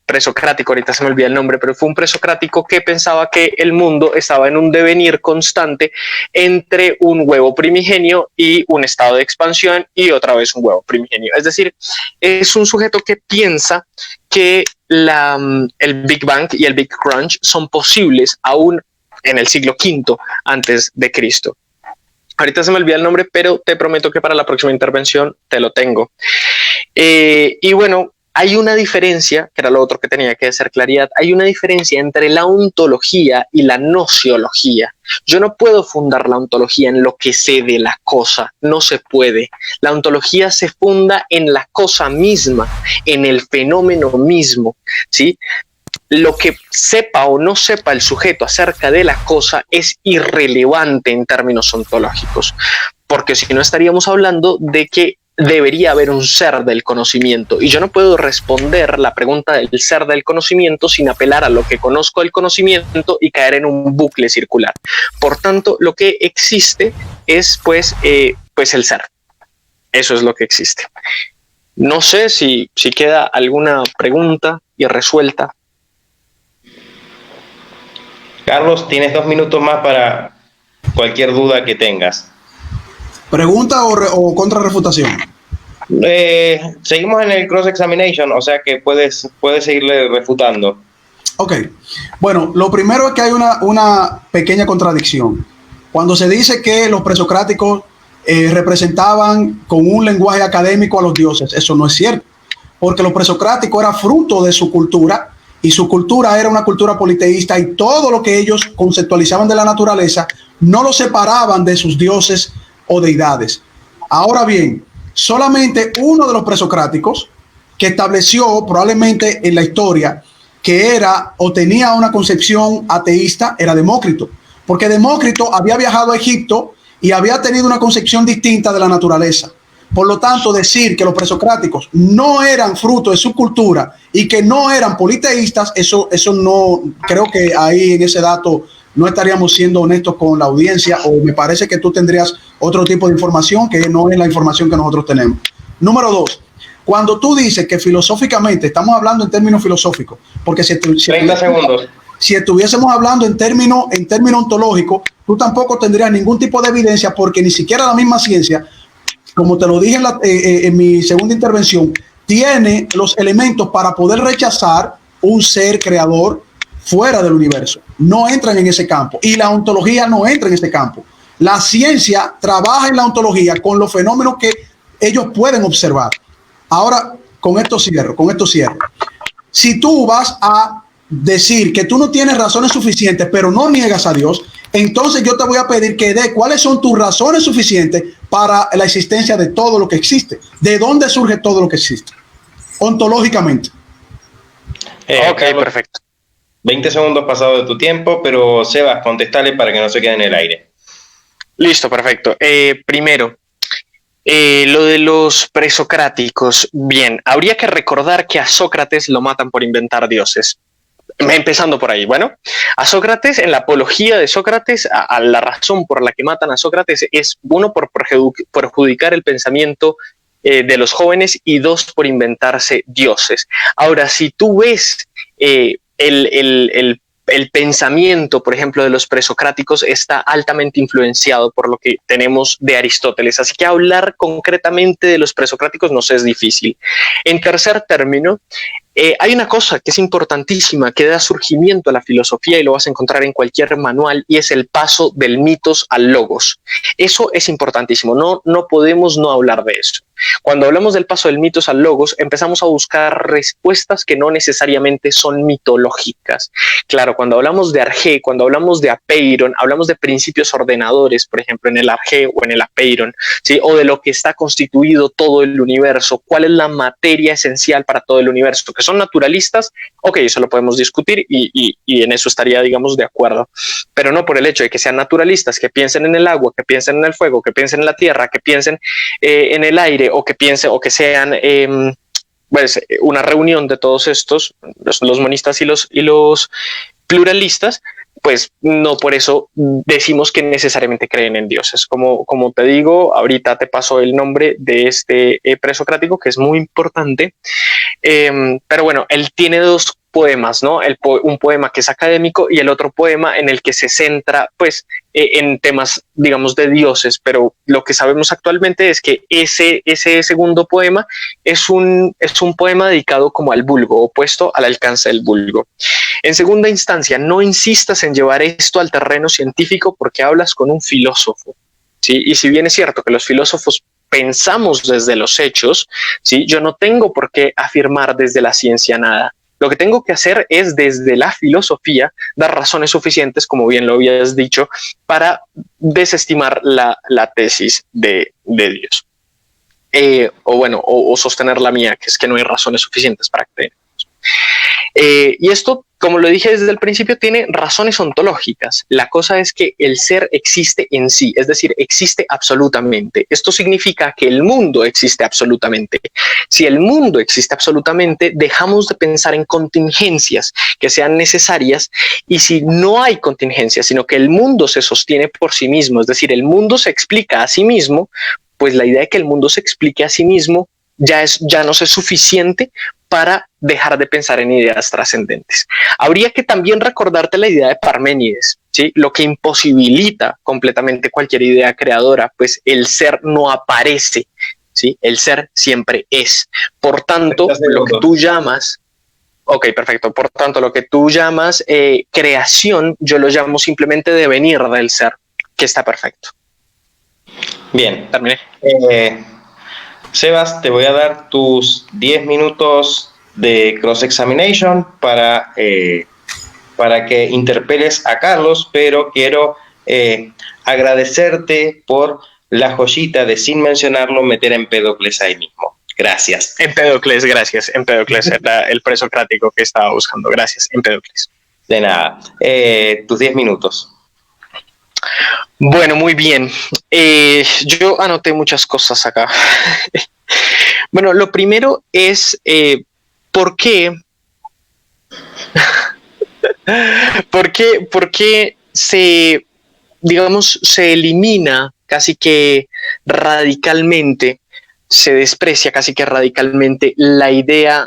[SPEAKER 3] presocrático, ahorita se me olvida el nombre, pero fue un presocrático que pensaba que el mundo estaba en un devenir constante entre un huevo primigenio y un estado de expansión y otra vez un huevo primigenio. Es decir, es un sujeto que piensa que el Big Bang y el Big Crunch son posibles aún en el siglo V antes de Cristo. Ahorita se me olvida el nombre, pero te prometo que para la próxima intervención te lo tengo. Y bueno, hay una diferencia, que era lo otro que tenía que hacer claridad, hay una diferencia entre la ontología y la nociología. Yo no puedo fundar la ontología en lo que sé de la cosa, no se puede. La ontología se funda en la cosa misma, en el fenómeno mismo, ¿sí? Lo que sepa o no sepa el sujeto acerca de la cosa es irrelevante en términos ontológicos, porque si no estaríamos hablando de que debería haber un ser del conocimiento, y yo no puedo responder la pregunta del ser del conocimiento sin apelar a lo que conozco del conocimiento y caer en un bucle circular. Por tanto, lo que existe es pues el ser. Eso es lo que existe. No sé si queda alguna pregunta irresuelta.
[SPEAKER 2] Carlos, tienes 2 minutos más para cualquier duda que tengas.
[SPEAKER 1] ¿Pregunta o contrarrefutación?
[SPEAKER 2] Seguimos en el cross-examination, o sea que puedes seguirle refutando.
[SPEAKER 1] Ok. Bueno, lo primero es que hay una pequeña contradicción. Cuando se dice que los presocráticos representaban con un lenguaje académico a los dioses, eso no es cierto, porque los presocráticos eran fruto de su cultura, y su cultura era una cultura politeísta, y todo lo que ellos conceptualizaban de la naturaleza no lo separaban de sus dioses o deidades. Ahora bien, solamente uno de los presocráticos que estableció probablemente en la historia que era o tenía una concepción ateísta era Demócrito, porque Demócrito había viajado a Egipto y había tenido una concepción distinta de la naturaleza. Por lo tanto, decir que los presocráticos no eran fruto de su cultura y que no eran politeístas, eso no, creo que ahí en ese dato no estaríamos siendo honestos con la audiencia, o me parece que tú tendrías otro tipo de información que no es la información que nosotros tenemos. Número 2, cuando tú dices que filosóficamente, estamos hablando en términos filosóficos, porque si
[SPEAKER 2] 30 segundos.
[SPEAKER 1] Si estuviésemos hablando en términos ontológicos, tú tampoco tendrías ningún tipo de evidencia, porque ni siquiera la misma ciencia como te lo dije en mi segunda intervención, tiene los elementos para poder rechazar un ser creador fuera del universo. No entran en ese campo y la ontología no entra en ese campo. La ciencia trabaja en la ontología con los fenómenos que ellos pueden observar. Ahora, con esto cierro. Si tú vas a decir que tú no tienes razones suficientes, pero no niegas a Dios, entonces yo te voy a pedir que dé cuáles son tus razones suficientes para la existencia de todo lo que existe. ¿De dónde surge todo lo que existe? Ontológicamente.
[SPEAKER 3] Ok,
[SPEAKER 2] Carlos,
[SPEAKER 3] perfecto.
[SPEAKER 2] 20 segundos pasados de tu tiempo, pero Sebas, contestale para que no se quede en el aire.
[SPEAKER 3] Listo, perfecto. Primero, lo de los presocráticos. Bien, habría que recordar que a Sócrates lo matan por inventar dioses. Empezando por ahí. Bueno, a Sócrates, en la apología de Sócrates, a la razón por la que matan a Sócrates es, uno, por perjudicar el pensamiento de los jóvenes, y dos, por inventarse dioses. Ahora, si tú ves el pensamiento, por ejemplo, de los presocráticos está altamente influenciado por lo que tenemos de Aristóteles, así que hablar concretamente de los presocráticos nos es difícil. En tercer término, hay una cosa que es importantísima, que da surgimiento a la filosofía y lo vas a encontrar en cualquier manual, y es el paso del mitos al logos. Eso es importantísimo, no podemos no hablar de eso. Cuando hablamos del paso del mitos al logos, empezamos a buscar respuestas que no necesariamente son mitológicas. Claro, cuando hablamos de Arge, cuando hablamos de Apeiron, hablamos de principios ordenadores, por ejemplo, en el Arge o en el Apeiron, ¿sí? O de lo que está constituido todo el universo, cuál es la materia esencial para todo el universo, que son naturalistas. Ok, eso lo podemos discutir y en eso estaría, digamos, de acuerdo, pero no por el hecho de que sean naturalistas, que piensen en el agua, que piensen en el fuego, que piensen en la tierra, que piensen en el aire, o que piensen o que sean pues, una reunión de todos estos, los monistas y los pluralistas, pues no por eso decimos que necesariamente creen en dioses. Como te digo, ahorita te paso el nombre de este presocrático, que es muy importante, pero bueno, él tiene dos poemas, ¿no? Un poema que es académico y el otro poema en el que se centra, pues, en temas, digamos, de dioses, pero lo que sabemos actualmente es que ese segundo poema es un poema dedicado como al vulgo, opuesto al alcance del vulgo. En segunda instancia, no insistas en llevar esto al terreno científico porque hablas con un filósofo, ¿sí? Y si bien es cierto que los filósofos pensamos desde los hechos, ¿sí? Yo no tengo por qué afirmar desde la ciencia nada. Lo que tengo que hacer es desde la filosofía dar razones suficientes, como bien lo habías dicho, para desestimar la tesis de Dios. O sostener la mía, que es que no hay razones suficientes para creer. Y esto, como lo dije desde el principio, tiene razones ontológicas. La cosa es que el ser existe en sí, es decir, existe absolutamente. Esto significa que el mundo existe absolutamente. Si el mundo existe absolutamente, dejamos de pensar en contingencias que sean necesarias, y si no hay contingencias, sino que el mundo se sostiene por sí mismo, es decir, el mundo se explica a sí mismo, pues la idea de que el mundo se explique a sí mismo ya nos es suficiente para dejar de pensar en ideas trascendentes. Habría que también recordarte la idea de Parménides, ¿sí? Lo que imposibilita completamente cualquier idea creadora, pues el ser no aparece, ¿sí? El ser siempre es. Por tanto, lo que tú llamas... Ok, perfecto. Por tanto, lo que tú llamas creación, yo lo llamo simplemente devenir del ser, que está perfecto.
[SPEAKER 2] Bien.
[SPEAKER 3] Terminé.
[SPEAKER 2] Sebas, te voy a dar tus 10 minutos de cross-examination para que interpeles a Carlos, pero quiero agradecerte por la joyita de, sin mencionarlo, meter a Empédocles ahí mismo. Gracias.
[SPEAKER 3] Empédocles, gracias. Empédocles era el presocrático que estaba buscando. Gracias, Empédocles.
[SPEAKER 2] De nada. Tus 10 minutos.
[SPEAKER 3] Bueno, muy bien. Yo anoté muchas cosas acá. Bueno, lo primero es ¿por qué? ¿Por qué se elimina casi que radicalmente, se desprecia casi que radicalmente la idea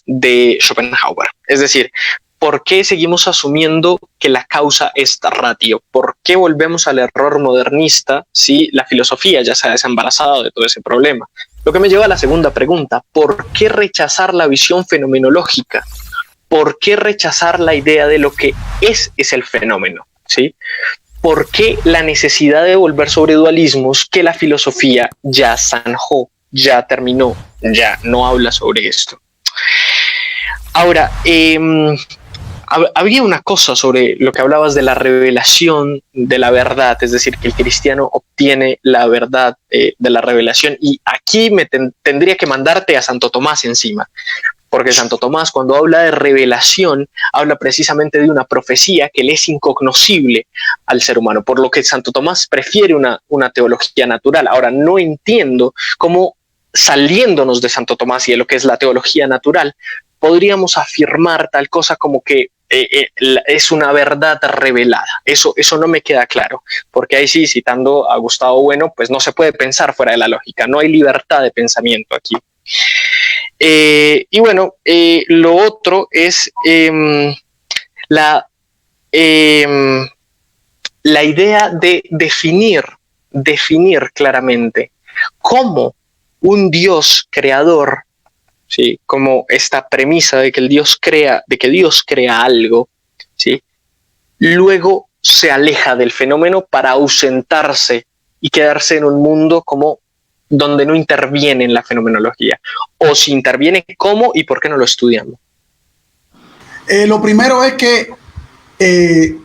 [SPEAKER 3] de Schopenhauer? Es decir, ¿por qué seguimos asumiendo que la causa es ratio? ¿Por qué volvemos al error modernista si la filosofía ya se ha desembarazado de todo ese problema? Lo que me lleva a la segunda pregunta: ¿por qué rechazar la visión fenomenológica? ¿Por qué rechazar la idea de lo que es el fenómeno? ¿Sí? ¿Por qué la necesidad de volver sobre dualismos que la filosofía ya zanjó, ya terminó, ya no habla sobre esto? Ahora, había una cosa sobre lo que hablabas de la revelación de la verdad, es decir, que el cristiano obtiene la verdad de la revelación, y aquí tendría que mandarte a Santo Tomás encima, porque Santo Tomás, cuando habla de revelación, habla precisamente de una profecía que le es incognoscible al ser humano, por lo que Santo Tomás prefiere una teología natural. Ahora, no entiendo cómo, saliéndonos de Santo Tomás y de lo que es la teología natural, podríamos afirmar tal cosa como que es una verdad revelada. Eso no me queda claro, porque ahí sí, citando a Gustavo Bueno, pues no se puede pensar fuera de la lógica, no hay libertad de pensamiento aquí. Y bueno, lo otro es la idea de definir claramente cómo un Dios creador, ¿sí?, como esta premisa de que Dios crea algo, ¿sí?, luego se aleja del fenómeno para ausentarse y quedarse en un mundo como donde no interviene en la fenomenología. O si interviene, ¿cómo y por qué no lo estudiamos?
[SPEAKER 1] Lo primero es que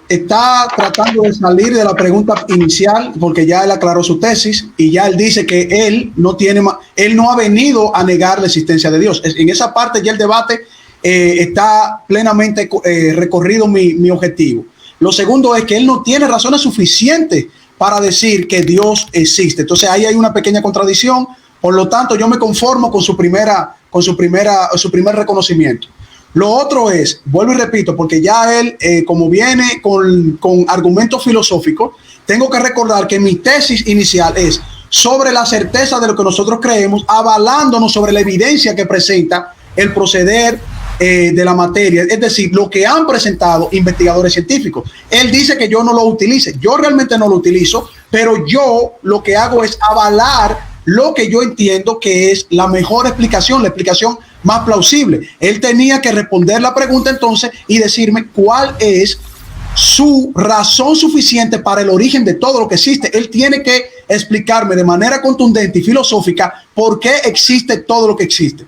[SPEAKER 1] está tratando de salir de la pregunta inicial, porque ya él aclaró su tesis y ya él dice que él no ha venido a negar la existencia de Dios. En esa parte ya el debate está plenamente recorrido mi objetivo. Lo segundo es que él no tiene razones suficientes para decir que Dios existe. Entonces ahí hay una pequeña contradicción. Por lo tanto, yo me conformo con su primer reconocimiento. Lo otro es, vuelvo y repito, porque ya él, como viene con argumentos filosóficos, tengo que recordar que mi tesis inicial es sobre la certeza de lo que nosotros creemos, avalándonos sobre la evidencia que presenta el proceder de la materia, es decir, lo que han presentado investigadores científicos. Él dice que yo no lo utilice, yo realmente no lo utilizo, pero yo lo que hago es avalar lo que yo entiendo que es la mejor explicación, la explicación más plausible. Él tenía que responder la pregunta entonces y decirme cuál es su razón suficiente para el origen de todo lo que existe. Él tiene que explicarme de manera contundente y filosófica por qué existe todo lo que existe.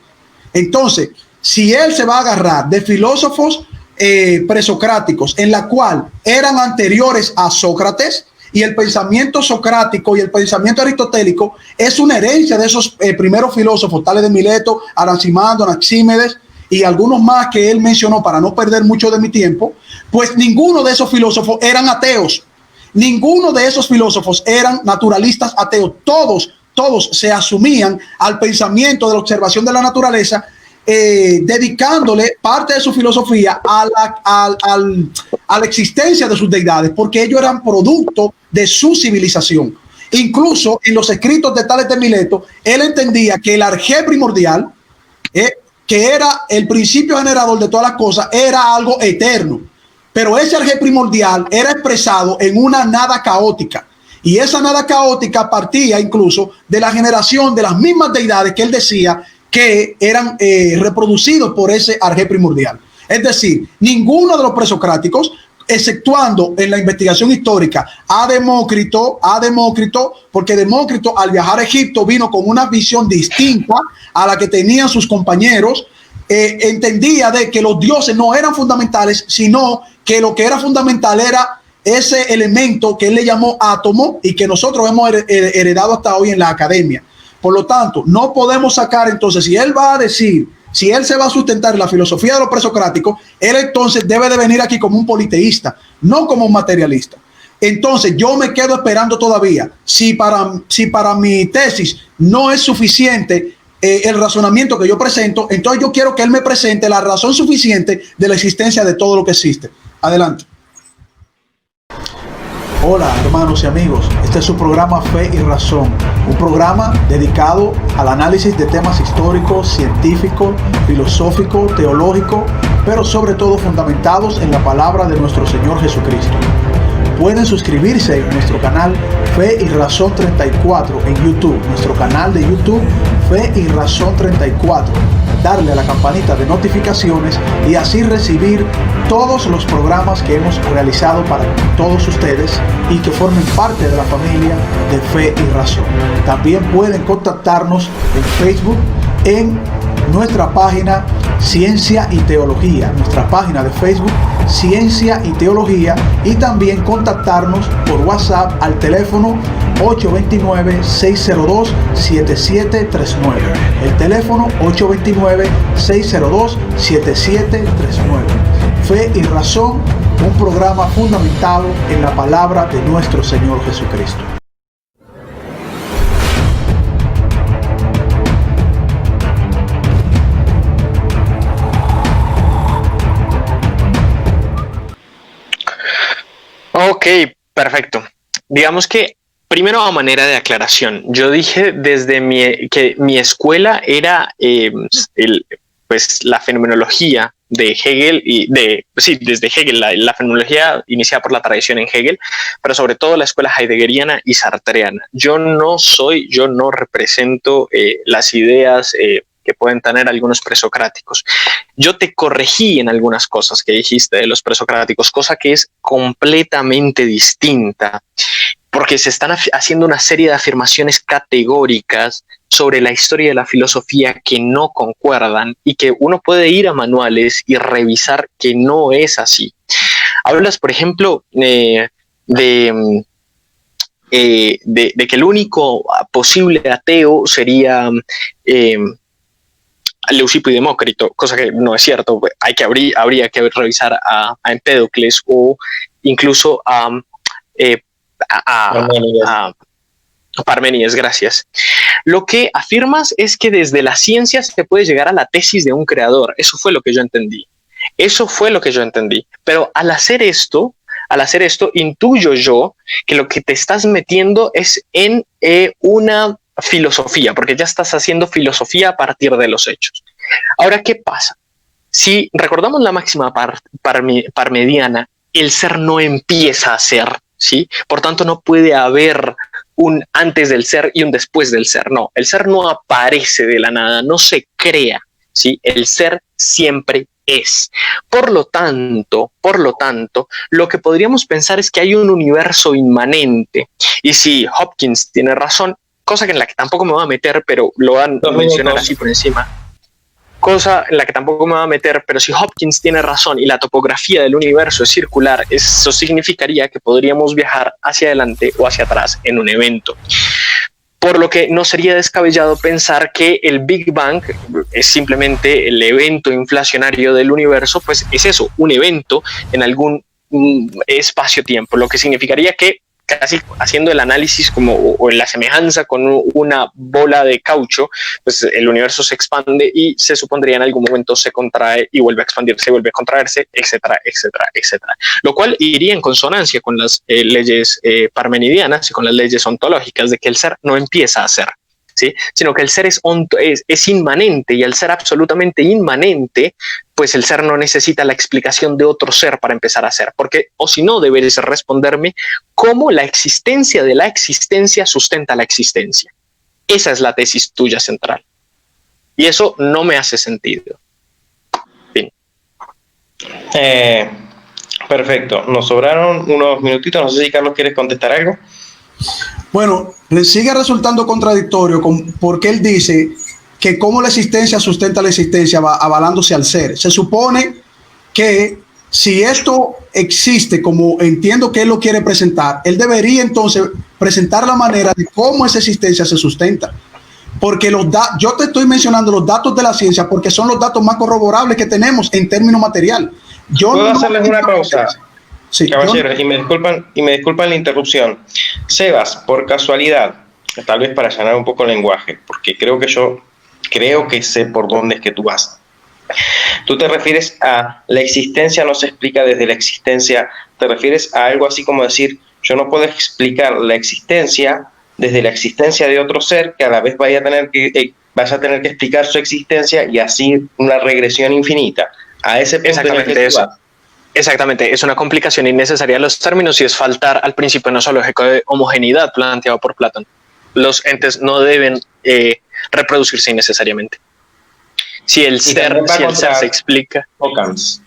[SPEAKER 1] Entonces, si él se va a agarrar de filósofos presocráticos, en la cual eran anteriores a Sócrates, y el pensamiento socrático y el pensamiento aristotélico es una herencia de esos primeros filósofos, tales de Mileto, Anaximandro, Anaxímedes y algunos más que él mencionó para no perder mucho de mi tiempo, pues ninguno de esos filósofos eran ateos, ninguno de esos filósofos eran naturalistas ateos, todos se asumían al pensamiento de la observación de la naturaleza, dedicándole parte de su filosofía a la existencia de sus deidades, porque ellos eran producto de su civilización. Incluso en los escritos de Tales de Mileto, él entendía que el arjé primordial, que era el principio generador de todas las cosas, era algo eterno, pero ese arjé primordial era expresado en una nada caótica, y esa nada caótica partía incluso de la generación de las mismas deidades que él decía que eran reproducidos por ese arjé primordial. Es decir, ninguno de los presocráticos, exceptuando en la investigación histórica a Demócrito, porque Demócrito al viajar a Egipto vino con una visión distinta a la que tenían sus compañeros, entendía de que los dioses no eran fundamentales, sino que lo que era fundamental era ese elemento que él le llamó átomo y que nosotros hemos heredado hasta hoy en la academia. Por lo tanto, no podemos sacar entonces, si él va a decir, si él se va a sustentar en la filosofía de los presocráticos, él entonces debe de venir aquí como un politeísta, no como un materialista. Entonces yo me quedo esperando todavía, si para mi tesis no es suficiente el razonamiento que yo presento, entonces yo quiero que él me presente la razón suficiente de la existencia de todo lo que existe. Adelante. Hola hermanos y amigos, este es su programa Fe y Razón, un programa dedicado al análisis de temas históricos, científicos, filosóficos, teológicos, pero sobre todo fundamentados en la palabra de nuestro Señor Jesucristo. Pueden suscribirse en nuestro canal Fe y Razón 34 en YouTube, nuestro canal de YouTube Fe y Razón 34, darle a la campanita de notificaciones y así recibir todos los programas que hemos realizado para todos ustedes y que formen parte de la familia de Fe y Razón. También pueden contactarnos en Facebook en nuestra página Ciencia y Teología, nuestra página de Facebook Ciencia y Teología, y también contactarnos por WhatsApp al teléfono 829-602-7739. El teléfono 829-602-7739. Fe y Razón, un programa fundamentado en la palabra de nuestro Señor Jesucristo.
[SPEAKER 3] Ok, perfecto. Digamos que primero, a manera de aclaración, yo dije que mi escuela era pues la fenomenología de Hegel desde Hegel, la fenomenología iniciada por la tradición en Hegel, pero sobre todo la escuela heideggeriana y sartreana. Yo no represento las ideas que pueden tener algunos presocráticos. Yo te corregí en algunas cosas que dijiste de los presocráticos, cosa que es completamente distinta, porque se están haciendo una serie de afirmaciones categóricas sobre la historia de la filosofía que no concuerdan y que uno puede ir a manuales y revisar que no es así. Hablas, por ejemplo, de que el único posible ateo sería Leucipo y Demócrito, cosa que no es cierto. Habría que revisar a Empédocles o incluso a Parménides, gracias. Lo que afirmas es que desde la ciencia se puede llegar a la tesis de un creador. Eso fue lo que yo entendí. Pero al hacer esto, intuyo yo que lo que te estás metiendo es en una filosofía, porque ya estás haciendo filosofía a partir de los hechos. Ahora, ¿qué pasa? Si recordamos la máxima parmenidiana, el ser no empieza a ser, ¿sí? Por tanto, no puede haber un antes del ser y un después del ser. No, el ser no aparece de la nada, no se crea, ¿sí? El ser siempre es. Por lo tanto, lo que podríamos pensar es que hay un universo inmanente. Y si Hopkins tiene razón, cosa en la que tampoco me voy a meter, pero lo van a mencionar así por encima. Cosa en la que tampoco me voy a meter, pero si Hopkins tiene razón y la topografía del universo es circular, eso significaría que podríamos viajar hacia adelante o hacia atrás en un evento. Por lo que no sería descabellado pensar que el Big Bang es simplemente el evento inflacionario del universo, pues es eso, un evento en algún espacio-tiempo, lo que significaría que casi haciendo el análisis o la semejanza con una bola de caucho, pues el universo se expande y se supondría en algún momento se contrae y vuelve a expandirse y vuelve a contraerse, etcétera, etcétera, etcétera. Lo cual iría en consonancia con las leyes parmenidianas y con las leyes ontológicas de que el ser no empieza a ser, ¿sí? Sino que el ser es inmanente, y al ser absolutamente inmanente, pues el ser no necesita la explicación de otro ser para empezar a ser, porque o si no deberes responderme cómo la existencia de la existencia sustenta la existencia. Esa es la tesis tuya central. Y eso no me hace sentido. Fin.
[SPEAKER 2] Perfecto. Nos sobraron unos minutitos. No sé si Carlos quieres contestar algo.
[SPEAKER 1] Bueno, le sigue resultando contradictorio porque él dice que cómo la existencia sustenta la existencia avalándose al ser. Se supone que si esto existe como entiendo que él lo quiere presentar, él debería entonces presentar la manera de cómo esa existencia se sustenta. Porque yo te estoy mencionando los datos de la ciencia porque son los datos más corroborables que tenemos en términos material.
[SPEAKER 2] ¿Puedo hacerles una pausa?
[SPEAKER 1] Sí,
[SPEAKER 2] caballeros, y me disculpan la interrupción. Sebas, por casualidad, tal vez para allanar un poco el lenguaje, porque creo que sé por dónde es que tú vas. Tú te refieres a la existencia no se explica desde la existencia, te refieres a algo así como decir, yo no puedo explicar la existencia desde la existencia de otro ser que a la vez vaya a tener que explicar su existencia y así una regresión infinita. a ese punto en el que tú vas.
[SPEAKER 3] Exactamente, es una complicación innecesaria de los términos y es faltar al principio nosológico de homogeneidad planteado por Platón. Los entes no deben reproducirse innecesariamente. Si el ser se explica...
[SPEAKER 2] Occam's.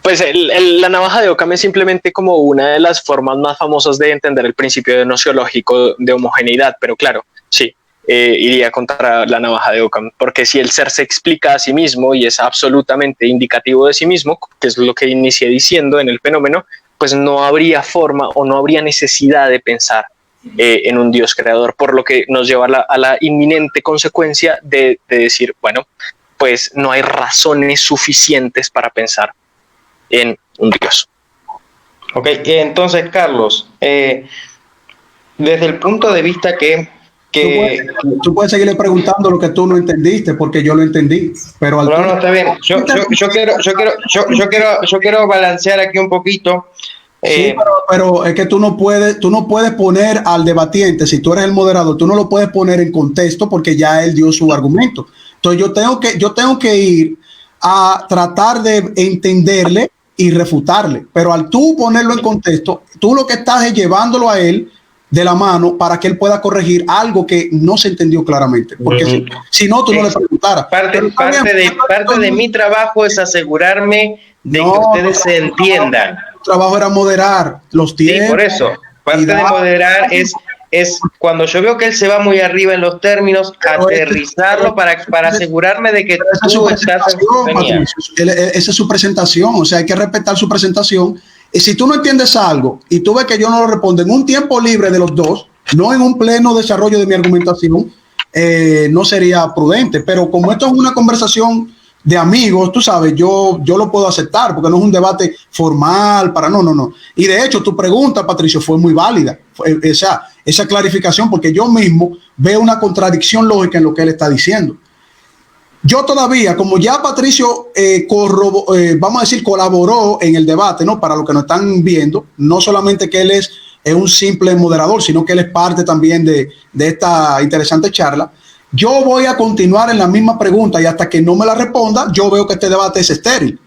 [SPEAKER 3] Pues la navaja de Occam es simplemente como una de las formas más famosas de entender el principio de nociológico de homogeneidad, pero claro, sí, iría contra la navaja de Occam, porque si el ser se explica a sí mismo y es absolutamente indicativo de sí mismo, que es lo que inicié diciendo en el fenómeno, pues no habría forma o no habría necesidad de pensar en un Dios creador, por lo que nos lleva a la inminente consecuencia de decir, bueno, pues no hay razones suficientes para pensar en un Dios.
[SPEAKER 2] Ok, entonces Carlos, desde el punto de vista que
[SPEAKER 1] tú puedes seguirle preguntando lo que tú no entendiste, porque yo lo entendí, pero
[SPEAKER 2] no, está bien. Yo quiero balancear aquí un poquito.
[SPEAKER 1] Sí, pero es que tú no puedes poner al debatiente, si tú eres el moderador, tú no lo puedes poner en contexto porque ya él dio su argumento. Entonces yo tengo que ir a tratar de entenderle y refutarle, pero al tú ponerlo en contexto, tú lo que estás es llevándolo a él de la mano para que él pueda corregir algo que no se entendió claramente, porque si no, tú no le preguntaras.
[SPEAKER 2] Parte de mi trabajo es asegurarme de que ustedes se entiendan.
[SPEAKER 1] Tu trabajo era moderar los tiempos.
[SPEAKER 2] Sí, por eso. Parte de moderar es cuando yo veo que él se va muy arriba en los términos, aterrizarlo para asegurarme de que tú estás en sintonía.
[SPEAKER 1] Esa es su presentación, o sea, hay que respetar su presentación. Y si tú no entiendes algo y tú ves que yo no lo respondo en un tiempo libre de los dos, no en un pleno desarrollo de mi argumentación, no sería prudente. Pero como esto es una conversación de amigos, tú sabes, yo lo puedo aceptar porque no es un debate formal no. Y de hecho, tu pregunta, Patricio, fue muy válida, esa clarificación, porque yo mismo veo una contradicción lógica en lo que él está diciendo. Yo todavía, como ya Patricio vamos a decir, colaboró en el debate, ¿no? Para los que nos están viendo, no solamente que él es un simple moderador, sino que él es parte también de esta interesante charla. Yo voy a continuar en la misma pregunta y hasta que no me la responda, yo veo que este debate es estéril.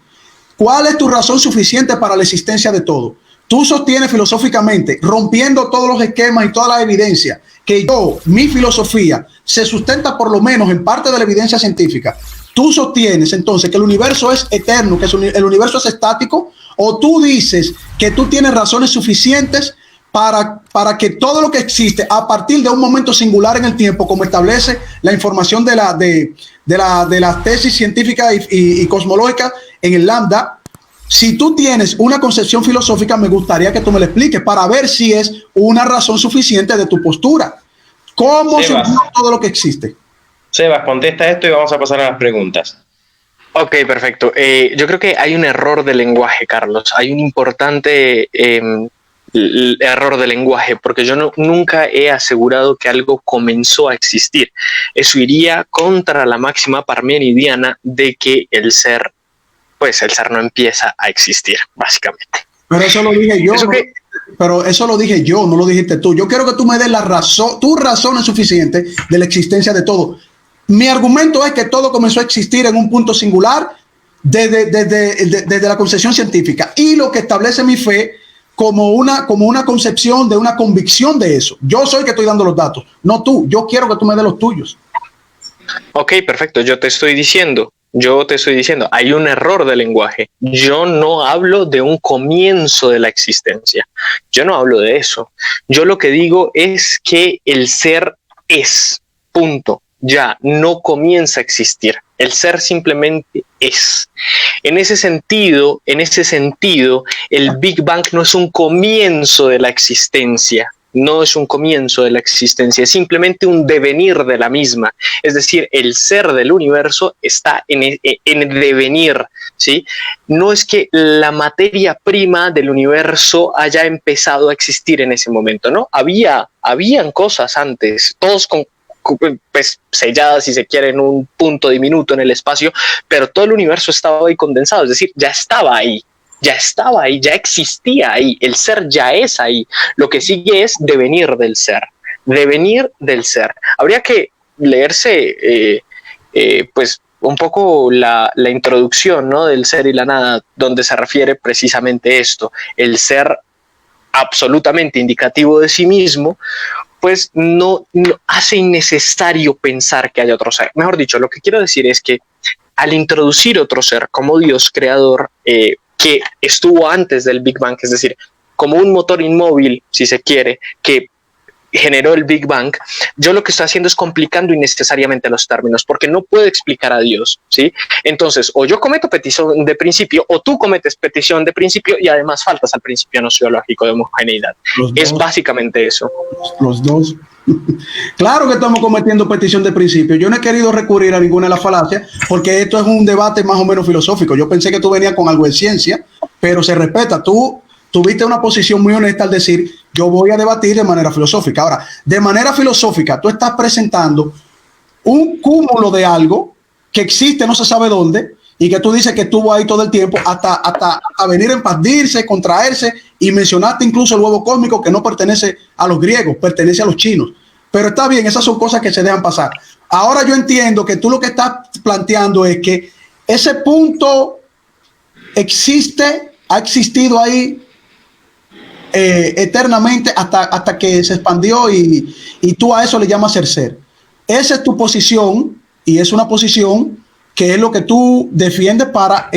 [SPEAKER 1] ¿Cuál es tu razón suficiente para la existencia de todo? Tú sostienes filosóficamente, rompiendo todos los esquemas y toda la evidencia, que mi filosofía se sustenta por lo menos en parte de la evidencia científica. Tú sostienes entonces que el universo es eterno, que el universo es estático, o tú dices que tú tienes razones suficientes para que todo lo que existe a partir de un momento singular en el tiempo, como establece la información de la tesis científica y cosmológica en el Lambda. Si tú tienes una concepción filosófica, me gustaría que tú me lo expliques para ver si es una razón suficiente de tu postura. ¿Cómo se entiende todo lo que existe?
[SPEAKER 2] Sebas, contesta esto y vamos a pasar a las preguntas.
[SPEAKER 3] Ok, perfecto. Yo creo que hay un error de lenguaje, Carlos. Hay un importante error de lenguaje, porque yo nunca he asegurado que algo comenzó a existir. Eso iría contra la máxima parmenidiana de que el ser no empieza a existir, básicamente.
[SPEAKER 1] Pero eso lo dije yo. Pero eso lo dije yo, no lo dijiste tú. Yo quiero que tú me des tu razón es suficiente de la existencia de todo. Mi argumento es que todo comenzó a existir en un punto singular desde la concepción científica, y lo que establece mi fe como una concepción de una convicción de eso. Yo soy el que estoy dando los datos, no tú. Yo quiero que tú me des los tuyos.
[SPEAKER 3] Ok, perfecto. Yo te estoy diciendo, hay un error de lenguaje. Yo no hablo de un comienzo de la existencia. Yo no hablo de eso. Yo lo que digo es que el ser es, punto. Ya no comienza a existir. El ser simplemente es. En ese sentido, el Big Bang no es un comienzo de la existencia. No es un comienzo de la existencia, es simplemente un devenir de la misma. Es decir, el ser del universo está en el devenir, ¿sí? No es que la materia prima del universo haya empezado a existir en ese momento, ¿no? Habían cosas antes, todos pues selladas, si se quiere, en un punto diminuto en el espacio, pero todo el universo estaba ahí condensado, es decir, ya estaba ahí, ya existía ahí, el ser ya es ahí. Lo que sigue es devenir del ser. Habría que leerse pues un poco la introducción, ¿no?, del ser y la nada, donde se refiere precisamente esto, el ser absolutamente indicativo de sí mismo, pues no hace innecesario pensar que haya otro ser. Mejor dicho, lo que quiero decir es que al introducir otro ser como Dios creador, que estuvo antes del Big Bang, es decir, como un motor inmóvil, si se quiere, que generó el Big Bang, yo lo que estoy haciendo es complicando innecesariamente los términos, porque no puedo explicar a Dios, ¿sí? Entonces, o yo cometo petición de principio, o tú cometes petición de principio, y además faltas al principio nociológico de homogeneidad. Es básicamente eso.
[SPEAKER 1] Los dos. Claro que estamos cometiendo petición de principio. Yo no he querido recurrir a ninguna de las falacias, porque esto es un debate más o menos filosófico. Yo pensé que tú venías con algo de ciencia, pero se respeta. Tú tuviste una posición muy honesta al decir, yo voy a debatir de manera filosófica. Ahora, de manera filosófica, tú estás presentando un cúmulo de algo que existe no se sabe dónde, y que tú dices que estuvo ahí todo el tiempo hasta venir a expandirse, contraerse, y mencionaste incluso el huevo cósmico, que no pertenece a los griegos, pertenece a los chinos. Pero está bien, esas son cosas que se dejan pasar. Ahora yo entiendo que tú lo que estás planteando es que ese punto existe, ha existido ahí eternamente hasta que se expandió, y tú a eso le llamas ser. Esa es tu posición, y es una posición que es lo que tú defiendes para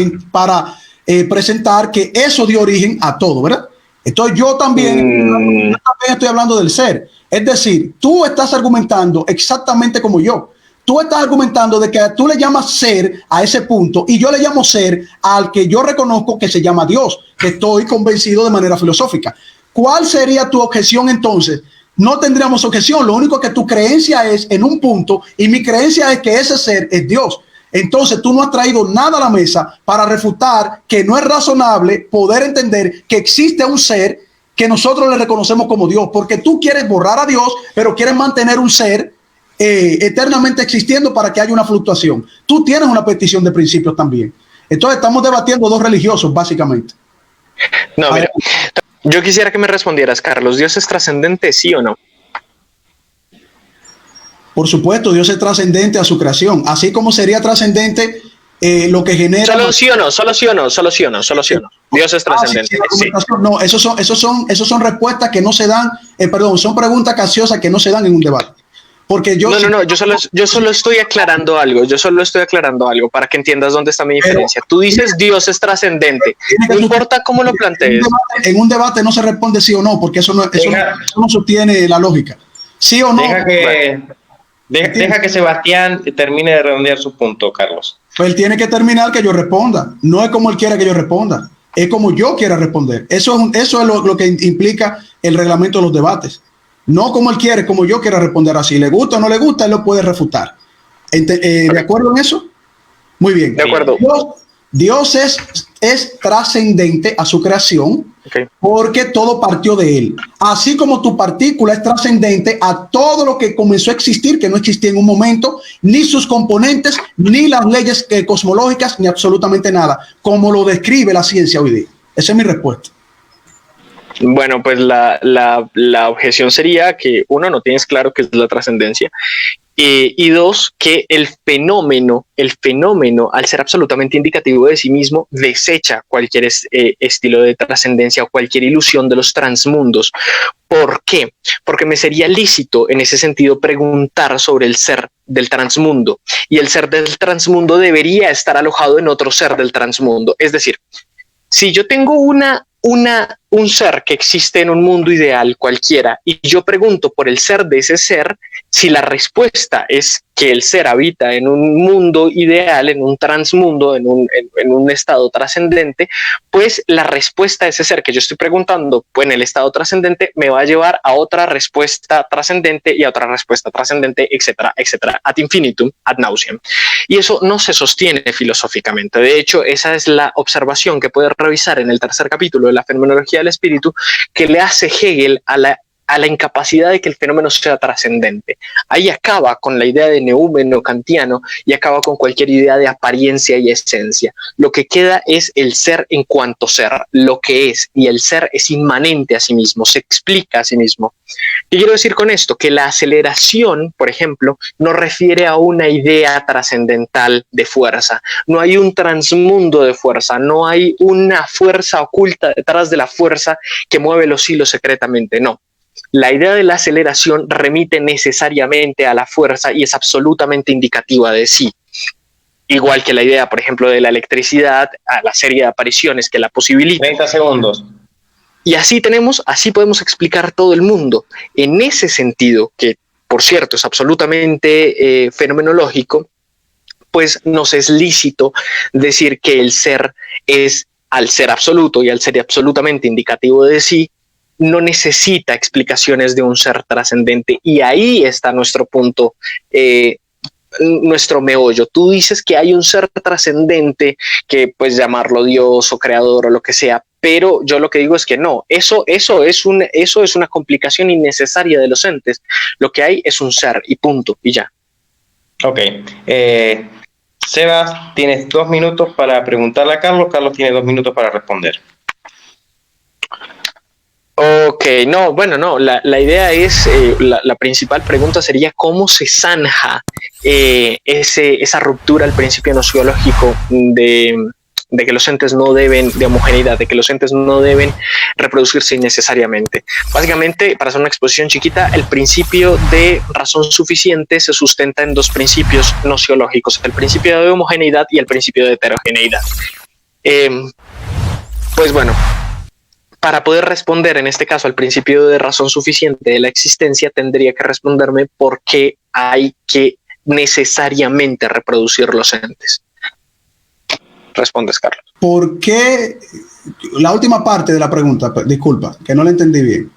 [SPEAKER 1] presentar que eso dio origen a todo, ¿verdad? Entonces yo también estoy hablando del ser. Es decir, tú estás argumentando exactamente como yo. Tú estás argumentando de que tú le llamas ser a ese punto, y yo le llamo ser al que yo reconozco que se llama Dios, que estoy convencido de manera filosófica. ¿Cuál sería tu objeción entonces? No tendríamos objeción. Lo único que tu creencia es en un punto, y mi creencia es que ese ser es Dios. Entonces tú no has traído nada a la mesa para refutar que no es razonable poder entender que existe un ser que nosotros le reconocemos como Dios, porque tú quieres borrar a Dios, pero quieres mantener un ser eternamente existiendo para que haya una fluctuación. Tú tienes una petición de principios también. Entonces estamos debatiendo dos religiosos, básicamente.
[SPEAKER 3] No, mira, yo quisiera que me respondieras, Carlos, ¿Dios es trascendente, sí o no?
[SPEAKER 1] Por supuesto, Dios es trascendente a su creación, así como sería trascendente lo que genera...
[SPEAKER 3] Solo sí o no, solo sí o no, solo sí o no, solo sí o no. Dios es trascendente.
[SPEAKER 1] Sí. No, esos son respuestas que no se dan, son preguntas capciosas que no se dan en un debate. Porque yo
[SPEAKER 3] solo estoy aclarando algo, para que entiendas dónde está mi diferencia. Tú dices Dios es trascendente, no importa cómo lo plantees.
[SPEAKER 1] En un debate no se responde sí o no, porque eso no sostiene la lógica. Sí o no.
[SPEAKER 2] Deja que Sebastián termine de redondear su punto, Carlos.
[SPEAKER 1] Pues él tiene que terminar que yo responda. No es como él quiera que yo responda, es como yo quiera responder. Eso es lo que implica el reglamento de los debates. No como él quiere, como yo quiera responder así. Le gusta o no le gusta, él lo puede refutar. ¿De acuerdo en eso? Muy bien.
[SPEAKER 3] De acuerdo.
[SPEAKER 1] Dios es trascendente a su creación, porque todo partió de él. Así como tu partícula es trascendente a todo lo que comenzó a existir, que no existía en un momento, ni sus componentes, ni las leyes cosmológicas, ni absolutamente nada, como lo describe la ciencia hoy día. Esa es mi respuesta.
[SPEAKER 3] Bueno, pues la objeción sería que, uno, no tienes claro qué es la trascendencia, y dos, que el fenómeno, al ser absolutamente indicativo de sí mismo, desecha cualquier estilo de trascendencia o cualquier ilusión de los transmundos. ¿Por qué? Porque me sería lícito en ese sentido preguntar sobre el ser del transmundo, y el ser del transmundo debería estar alojado en otro ser del transmundo. Es decir, si yo tengo un ser que existe en un mundo ideal cualquiera, y yo pregunto por el ser de ese ser, si la respuesta es que el ser habita en un mundo ideal, en un transmundo, en un estado trascendente, pues la respuesta de ese ser que yo estoy preguntando, pues en el estado trascendente, me va a llevar a otra respuesta trascendente y a otra respuesta trascendente, etcétera, etcétera, ad infinitum, ad nauseam. Y eso no se sostiene filosóficamente. De hecho, esa es la observación que puedes revisar en el tercer capítulo de la fenomenología del espíritu, que le hace Hegel a a la incapacidad de que el fenómeno sea trascendente. Ahí acaba con la idea de neúmeno kantiano y acaba con cualquier idea de apariencia y esencia. Lo que queda es el ser en cuanto ser, lo que es, y el ser es inmanente a sí mismo, se explica a sí mismo. ¿Qué quiero decir con esto? Que la aceleración, por ejemplo, no refiere a una idea trascendental de fuerza. No hay un transmundo de fuerza, no hay una fuerza oculta detrás de la fuerza que mueve los hilos secretamente, no. La idea de la aceleración remite necesariamente a la fuerza y es absolutamente indicativa de sí. Igual que la idea, por ejemplo, de la electricidad, a la serie de apariciones que la posibilita.
[SPEAKER 2] 30 segundos.
[SPEAKER 3] Y así podemos explicar todo el mundo. En ese sentido, que por cierto es absolutamente fenomenológico, pues nos es lícito decir que el ser es, al ser absoluto y al ser absolutamente indicativo de sí, no necesita explicaciones de un ser trascendente. Y ahí está nuestro punto, nuestro meollo. Tú dices que hay un ser trascendente, que pues llamarlo Dios o creador o lo que sea, pero yo lo que digo es que no, eso es una complicación innecesaria de los entes. Lo que hay es un ser y punto, y ya.
[SPEAKER 2] Ok. Sebas, tienes 2 minutos para preguntarle a Carlos. Carlos tiene 2 minutos para responder.
[SPEAKER 3] Ok, no, bueno, no, la idea es, la principal pregunta sería cómo se zanja esa ruptura al principio nociológico de que los entes no deben, de homogeneidad, de que los entes no deben reproducirse innecesariamente. Básicamente, para hacer una exposición chiquita, el principio de razón suficiente se sustenta en 2 principios nociológicos, el principio de homogeneidad y el principio de heterogeneidad. Pues bueno, para poder responder en este caso al principio de razón suficiente de la existencia, tendría que responderme por qué hay que necesariamente reproducir los entes. Respondes, Carlos.
[SPEAKER 1] ¿Por qué? La última parte de la pregunta, disculpa, que no la entendí bien.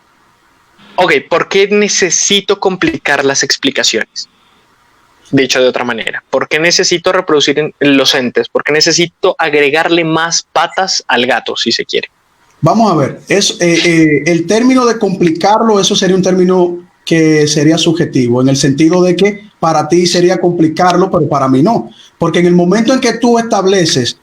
[SPEAKER 3] Ok, ¿por qué necesito complicar las explicaciones? Dicho de otra manera, ¿por qué necesito reproducir los entes? ¿Por qué necesito agregarle más patas al gato, si se quiere?
[SPEAKER 1] Vamos a ver, el término de complicarlo, eso sería un término que sería subjetivo, en el sentido de que para ti sería complicarlo, pero para mí no. Porque en el momento en que tú estableces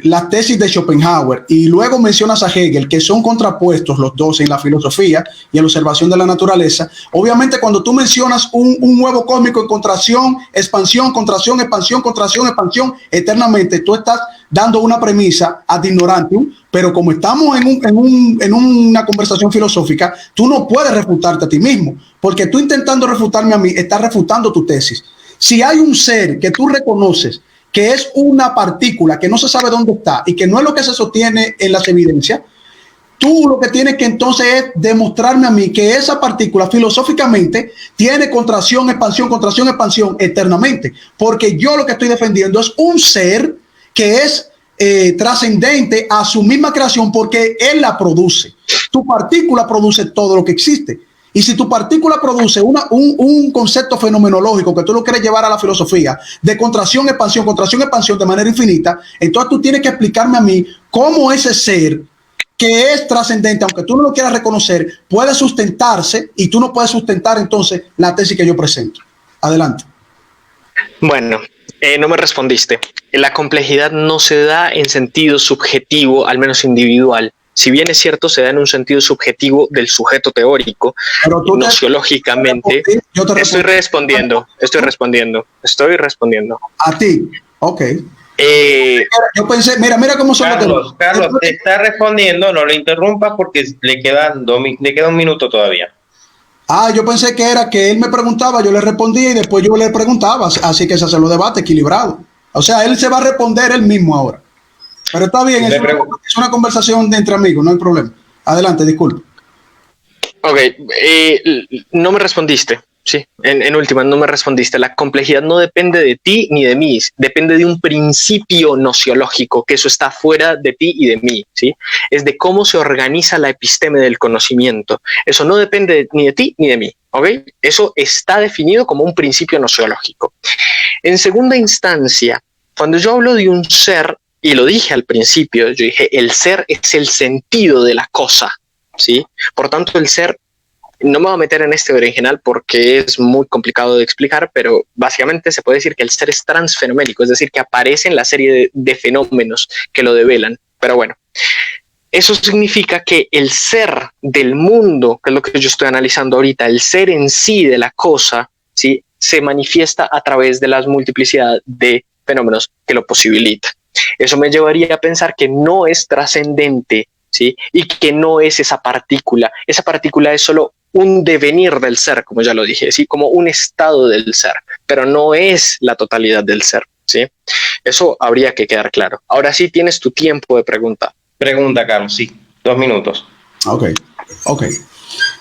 [SPEAKER 1] la tesis de Schopenhauer y luego mencionas a Hegel, que son contrapuestos los dos en la filosofía y en la observación de la naturaleza, obviamente cuando tú mencionas un nuevo cósmico en contracción, expansión, contracción, expansión, contracción, expansión, eternamente, tú estás dando una premisa ad ignorantium, pero como estamos en una conversación filosófica, tú no puedes refutarte a ti mismo, porque tú intentando refutarme a mí, estás refutando tu tesis. Si hay un ser que tú reconoces que es una partícula que no se sabe dónde está y que no es lo que se sostiene en las evidencias, tú lo que tienes que entonces es demostrarme a mí que esa partícula filosóficamente tiene contracción, expansión eternamente, porque yo lo que estoy defendiendo es un ser que es trascendente a su misma creación porque él la produce. Tu partícula produce todo lo que existe. Y si tu partícula produce un concepto fenomenológico que tú lo quieres llevar a la filosofía de contracción, expansión de manera infinita, entonces tú tienes que explicarme a mí cómo ese ser que es trascendente, aunque tú no lo quieras reconocer, puede sustentarse y tú no puedes sustentar entonces la tesis que yo presento. Adelante.
[SPEAKER 3] Bueno, no me respondiste. La complejidad no se da en sentido subjetivo, al menos individual. Si bien es cierto, se da en un sentido subjetivo del sujeto teórico, nociológicamente. Estoy respondiendo.
[SPEAKER 1] A ti, ok. Yo pensé, mira cómo son
[SPEAKER 2] Carlos, te está respondiendo, no lo interrumpas porque le queda 1 minuto todavía.
[SPEAKER 1] Yo pensé que era que él me preguntaba, yo le respondía y después yo le preguntaba, así que se hace los debates equilibrado. O sea, él se va a responder él mismo ahora. Pero está bien, es una conversación de entre amigos, no hay problema. Adelante, disculpe.
[SPEAKER 3] Ok, no me respondiste, sí, en última, no me respondiste. La complejidad no depende de ti ni de mí, depende de un principio nociológico, que eso está fuera de ti y de mí, ¿sí? Es de cómo se organiza la episteme del conocimiento. Eso no depende ni de ti ni de mí, ¿ok? Eso está definido como un principio nociológico. En segunda instancia, cuando yo hablo de un ser, y lo dije al principio, yo dije, el ser es el sentido de la cosa, ¿sí? Por tanto, el ser No me voy a meter en este berenjenal porque es muy complicado de explicar, pero básicamente se puede decir que el ser es transfenoménico, es decir, que aparece en la serie de fenómenos que lo develan. Pero bueno, eso significa que el ser del mundo, que es lo que yo estoy analizando ahorita, el ser en sí de la cosa, ¿sí?, se manifiesta a través de la multiplicidad de fenómenos que lo posibilitan. Eso me llevaría a pensar que no es trascendente, ¿sí?, y que no es esa partícula. Esa partícula es solo un devenir del ser, como ya lo dije, ¿sí?, como un estado del ser, pero no es la totalidad del ser, ¿sí? Eso habría que quedar claro. Ahora sí tienes tu tiempo de pregunta.
[SPEAKER 2] Pregunta, Carlos, sí, 2 minutos.
[SPEAKER 1] Ok.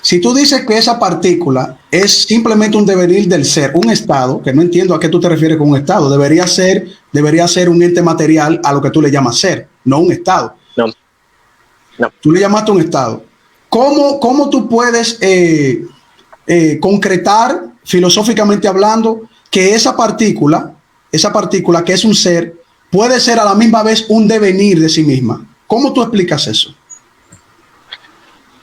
[SPEAKER 1] Si tú dices que esa partícula es simplemente un devenir del ser, un estado, que no entiendo a qué tú te refieres con un estado, debería ser un ente material a lo que tú le llamas ser, no un estado.
[SPEAKER 3] No.
[SPEAKER 1] Tú le llamaste un estado. ¿Cómo tú puedes concretar, filosóficamente hablando, que esa partícula que es un ser, puede ser a la misma vez un devenir de sí misma? ¿Cómo tú explicas eso?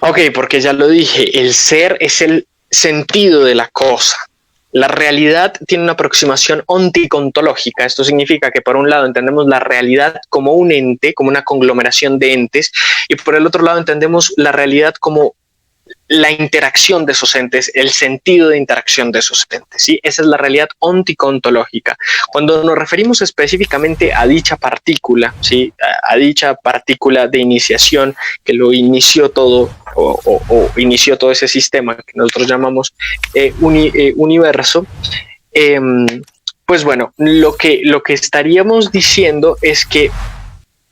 [SPEAKER 3] Ok, porque ya lo dije, el ser es el sentido de la cosa. La realidad tiene una aproximación onticontológica. Esto significa que por un lado entendemos la realidad como un ente, como una conglomeración de entes, y por el otro lado entendemos la realidad como la interacción de esos entes, el sentido de interacción de esos entes, ¿sí? Esa es la realidad onticontológica. Cuando nos referimos específicamente a dicha partícula, ¿sí?, a dicha partícula de iniciación que lo inició todo o inició todo ese sistema que nosotros llamamos universo, pues bueno, lo que estaríamos diciendo es que,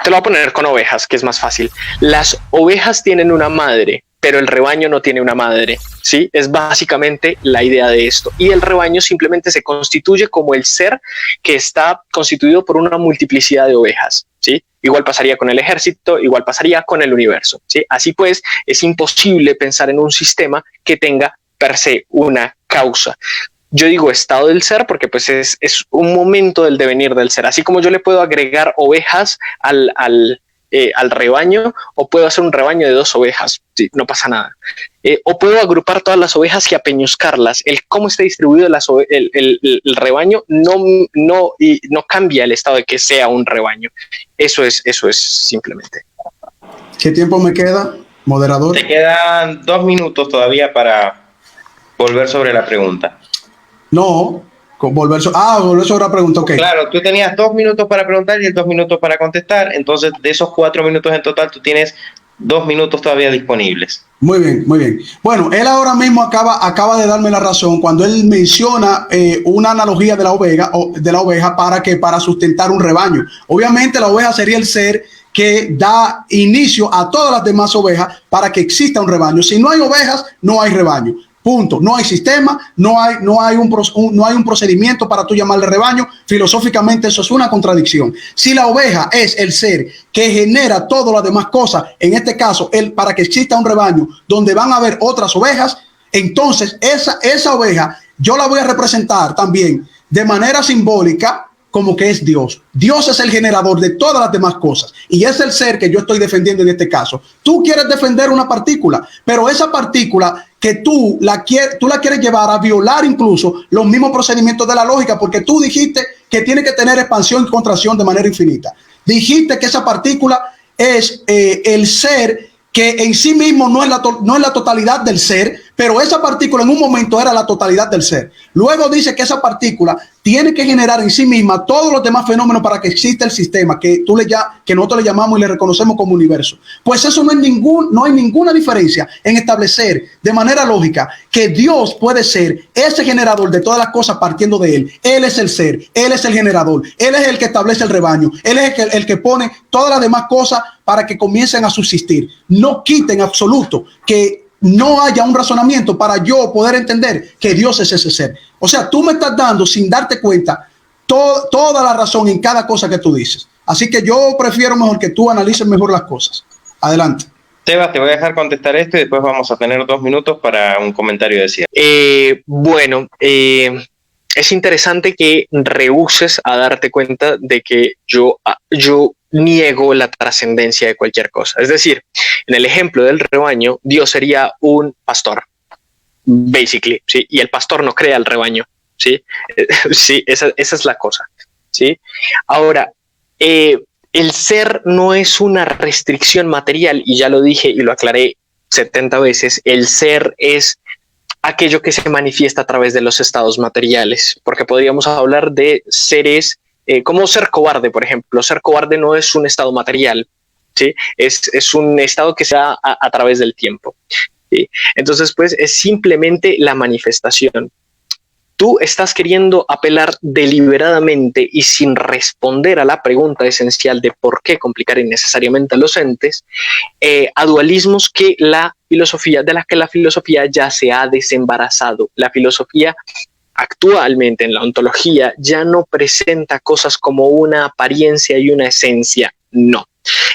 [SPEAKER 3] te lo voy a poner con ovejas, que es más fácil. Las ovejas tienen una madre, pero el rebaño no tiene una madre, ¿sí? Es básicamente la idea de esto. Y el rebaño simplemente se constituye como el ser que está constituido por una multiplicidad de ovejas, ¿sí? Igual pasaría con el ejército, igual pasaría con el universo, ¿sí? Así pues, es imposible pensar en un sistema que tenga per se una causa. Yo digo estado del ser porque pues es un momento del devenir del ser. Así como yo le puedo agregar ovejas al rebaño, o puedo hacer un rebaño de 2 ovejas, ¿sí?, no pasa nada. O puedo agrupar todas las ovejas y apeñuscarlas. El cómo esté distribuido el rebaño no cambia el estado de que sea un rebaño. Eso es simplemente.
[SPEAKER 1] ¿Qué tiempo me queda, moderador?
[SPEAKER 2] Te quedan 2 minutos todavía para volver sobre la pregunta.
[SPEAKER 1] No, volver sobre la pregunta, ok.
[SPEAKER 2] Claro, tú tenías 2 minutos para preguntar y 2 minutos para contestar, entonces de esos 4 minutos en total tú tienes 2 minutos todavía disponibles.
[SPEAKER 1] Muy bien, muy bien. Bueno, él ahora mismo acaba de darme la razón cuando él menciona una analogía de la oveja para sustentar un rebaño. Obviamente la oveja sería el ser que da inicio a todas las demás ovejas para que exista un rebaño. Si no hay ovejas, no hay rebaño. Punto. No hay sistema, no hay un procedimiento para tú llamarle rebaño. Filosóficamente eso es una contradicción. Si la oveja es el ser que genera todas las demás cosas, en este caso, para que exista un rebaño donde van a haber otras ovejas, entonces esa oveja yo la voy a representar también de manera simbólica como que es Dios. Dios es el generador de todas las demás cosas y es el ser que yo estoy defendiendo en este caso. Tú quieres defender una partícula, pero esa partícula que tú la quieres llevar a violar incluso los mismos procedimientos de la lógica, porque tú dijiste que tiene que tener expansión y contracción de manera infinita. Dijiste que esa partícula es el ser que en sí mismo no es la totalidad del ser, pero esa partícula en un momento era la totalidad del ser. Luego dice que esa partícula tiene que generar en sí misma todos los demás fenómenos para que exista el sistema que nosotros le llamamos y le reconocemos como universo. Pues eso no hay ninguna diferencia en establecer de manera lógica que Dios puede ser ese generador de todas las cosas partiendo de él. Él es el ser, él es el generador, él es el que establece el rebaño, él es el que pone todas las demás cosas para que comiencen a subsistir. No quiten en absoluto que no haya un razonamiento para yo poder entender que Dios es ese ser. O sea, tú me estás dando sin darte cuenta toda la razón en cada cosa que tú dices. Así que yo prefiero mejor que tú analices mejor las cosas. Adelante.
[SPEAKER 2] Sebas, te voy a dejar contestar esto y después vamos a tener 2 minutos para un comentario de cierre.
[SPEAKER 3] Es interesante que rehuses a darte cuenta de que yo niego la trascendencia de cualquier cosa. Es decir, en el ejemplo del rebaño, Dios sería un pastor, basically, ¿sí? Y el pastor no crea al rebaño, ¿sí? Sí, esa es la cosa, ¿sí? Ahora, el ser no es una restricción material, y ya lo dije y lo aclaré 70 veces. El ser es aquello que se manifiesta a través de los estados materiales, porque podríamos hablar de seres como ser cobarde, por ejemplo. Ser cobarde no es un estado material, ¿sí? Es un estado que se da a través del tiempo, ¿sí? Entonces, pues es simplemente la manifestación. Tú estás queriendo apelar deliberadamente y sin responder a la pregunta esencial de por qué complicar innecesariamente a los entes, a dualismos que de las que la filosofía ya se ha desembarazado. La filosofía actualmente en la ontología ya no presenta cosas como una apariencia y una esencia, no.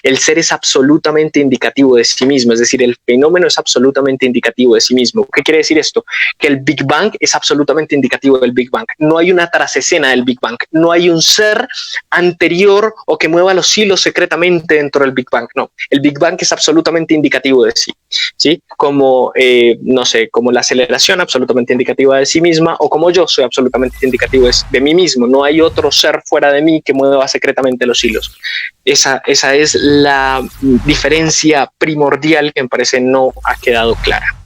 [SPEAKER 3] El ser es absolutamente indicativo de sí mismo, es decir, el fenómeno es absolutamente indicativo de sí mismo. ¿Qué quiere decir esto? Que el Big Bang es absolutamente indicativo del Big Bang. No hay una trasescena del Big Bang, no hay un ser anterior o que mueva los hilos secretamente dentro del Big Bang, no. El Big Bang es absolutamente indicativo de sí, ¿sí? Como, no sé, como la aceleración absolutamente indicativa de sí misma, o como yo soy absolutamente indicativo de mí mismo. No hay otro ser fuera de mí que mueva secretamente los hilos. Esa es la diferencia primordial que me parece no ha quedado clara.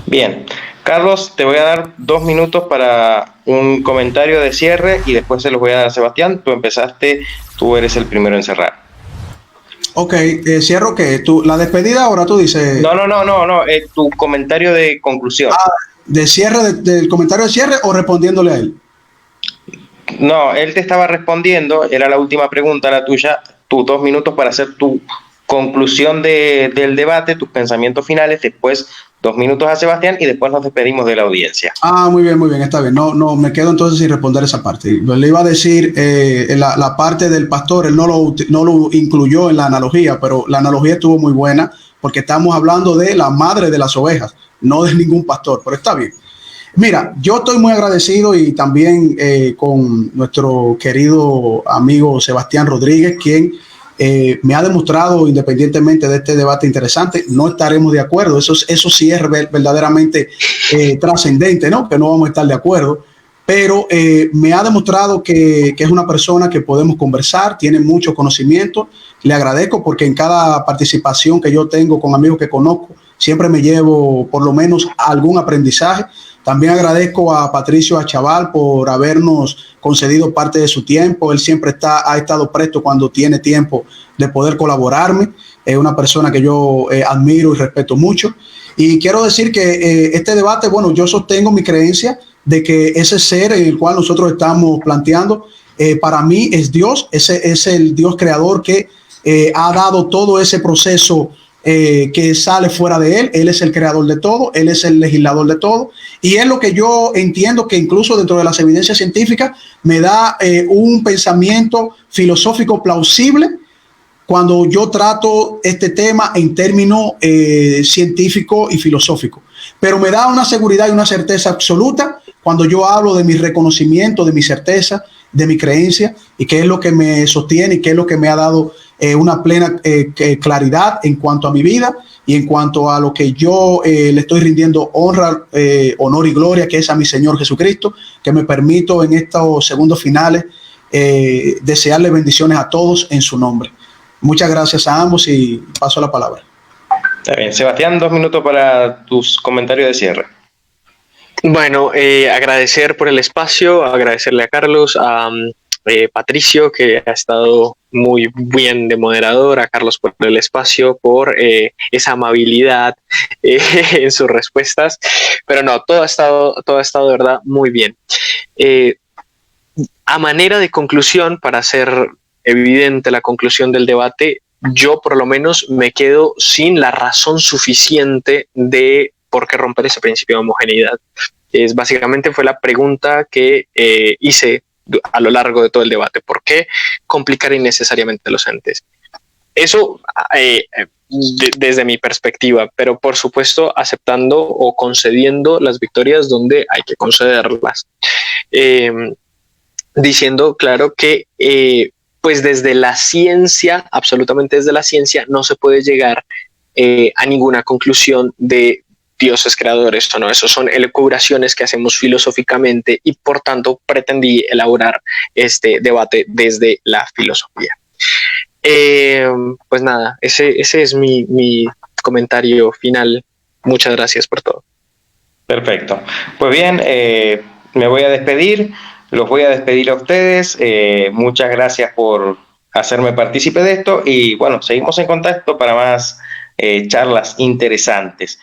[SPEAKER 2] Bien, Carlos, te voy a dar 2 minutos para un comentario de cierre y después se los voy a dar a Sebastián. Tú empezaste, tú eres el primero en cerrar.
[SPEAKER 1] Ok, cierro que tú, la despedida ahora tú dices.
[SPEAKER 2] No, tu comentario de conclusión.
[SPEAKER 1] ¿De cierre, del comentario de cierre o respondiéndole a él?
[SPEAKER 2] No, él te estaba respondiendo, era la última pregunta, la tuya, tus 2 minutos para hacer tu conclusión del debate, tus pensamientos finales, después 2 minutos a Sebastián y después nos despedimos de la audiencia.
[SPEAKER 1] Muy bien, está bien. No, me quedo entonces sin responder esa parte. Le iba a decir la parte del pastor, él no lo incluyó en la analogía, pero la analogía estuvo muy buena porque estamos hablando de la madre de las ovejas, no de ningún pastor, pero está bien. Mira, yo estoy muy agradecido y también con nuestro querido amigo Sebastián Rodríguez, quien me ha demostrado, independientemente de este debate interesante, no estaremos de acuerdo. Eso sí es verdaderamente trascendente, ¿no? Que no vamos a estar de acuerdo, pero me ha demostrado que es una persona que podemos conversar, tiene mucho conocimiento. Le agradezco porque en cada participación que yo tengo con amigos que conozco, siempre me llevo por lo menos algún aprendizaje. También agradezco a Patricio Achaval por habernos concedido parte de su tiempo. Él siempre ha estado presto cuando tiene tiempo de poder colaborarme. Es una persona que yo admiro y respeto mucho. Y quiero decir que este debate, bueno, yo sostengo mi creencia de que ese ser en el cual nosotros estamos planteando, para mí es Dios. Ese es el Dios creador que ha dado todo ese proceso que sale fuera de él. Él es el creador de todo, él es el legislador de todo, y es lo que yo entiendo que incluso dentro de las evidencias científicas me da un pensamiento filosófico plausible cuando yo trato este tema en términos científico y filosófico, pero me da una seguridad y una certeza absoluta cuando yo hablo de mi reconocimiento, de mi certeza, de mi creencia, y qué es lo que me sostiene y qué es lo que me ha dado una plena claridad en cuanto a mi vida y en cuanto a lo que yo le estoy rindiendo honra, honor y gloria, que es a mi Señor Jesucristo, que me permito en estos segundos finales desearle bendiciones a todos en su nombre. Muchas gracias a ambos y paso la palabra.
[SPEAKER 2] Está bien, Sebastián, 2 minutos para tus comentarios de cierre.
[SPEAKER 3] Bueno, agradecer por el espacio, agradecerle a Carlos, a Patricio, que ha estado muy bien de moderador, a Carlos por el espacio, por esa amabilidad en sus respuestas, pero no, todo ha estado de verdad muy bien. A manera de conclusión, para hacer evidente la conclusión del debate, yo por lo menos me quedo sin la razón suficiente de por qué romper ese principio de homogeneidad. Básicamente fue la pregunta que hice a lo largo de todo el debate. ¿Por qué complicar innecesariamente los entes? Eso desde mi perspectiva, pero por supuesto aceptando o concediendo las victorias donde hay que concederlas. Diciendo, claro, que pues desde la ciencia, absolutamente desde la ciencia, no se puede llegar a ninguna conclusión de dioses creadores o no, eso son elucubraciones que hacemos filosóficamente y por tanto pretendí elaborar este debate desde la filosofía. Pues nada, ese es mi comentario final. Muchas gracias por todo.
[SPEAKER 2] Perfecto. Pues bien, me voy a despedir, los voy a despedir a ustedes. Muchas gracias por hacerme partícipe de esto y bueno, seguimos en contacto para más charlas interesantes.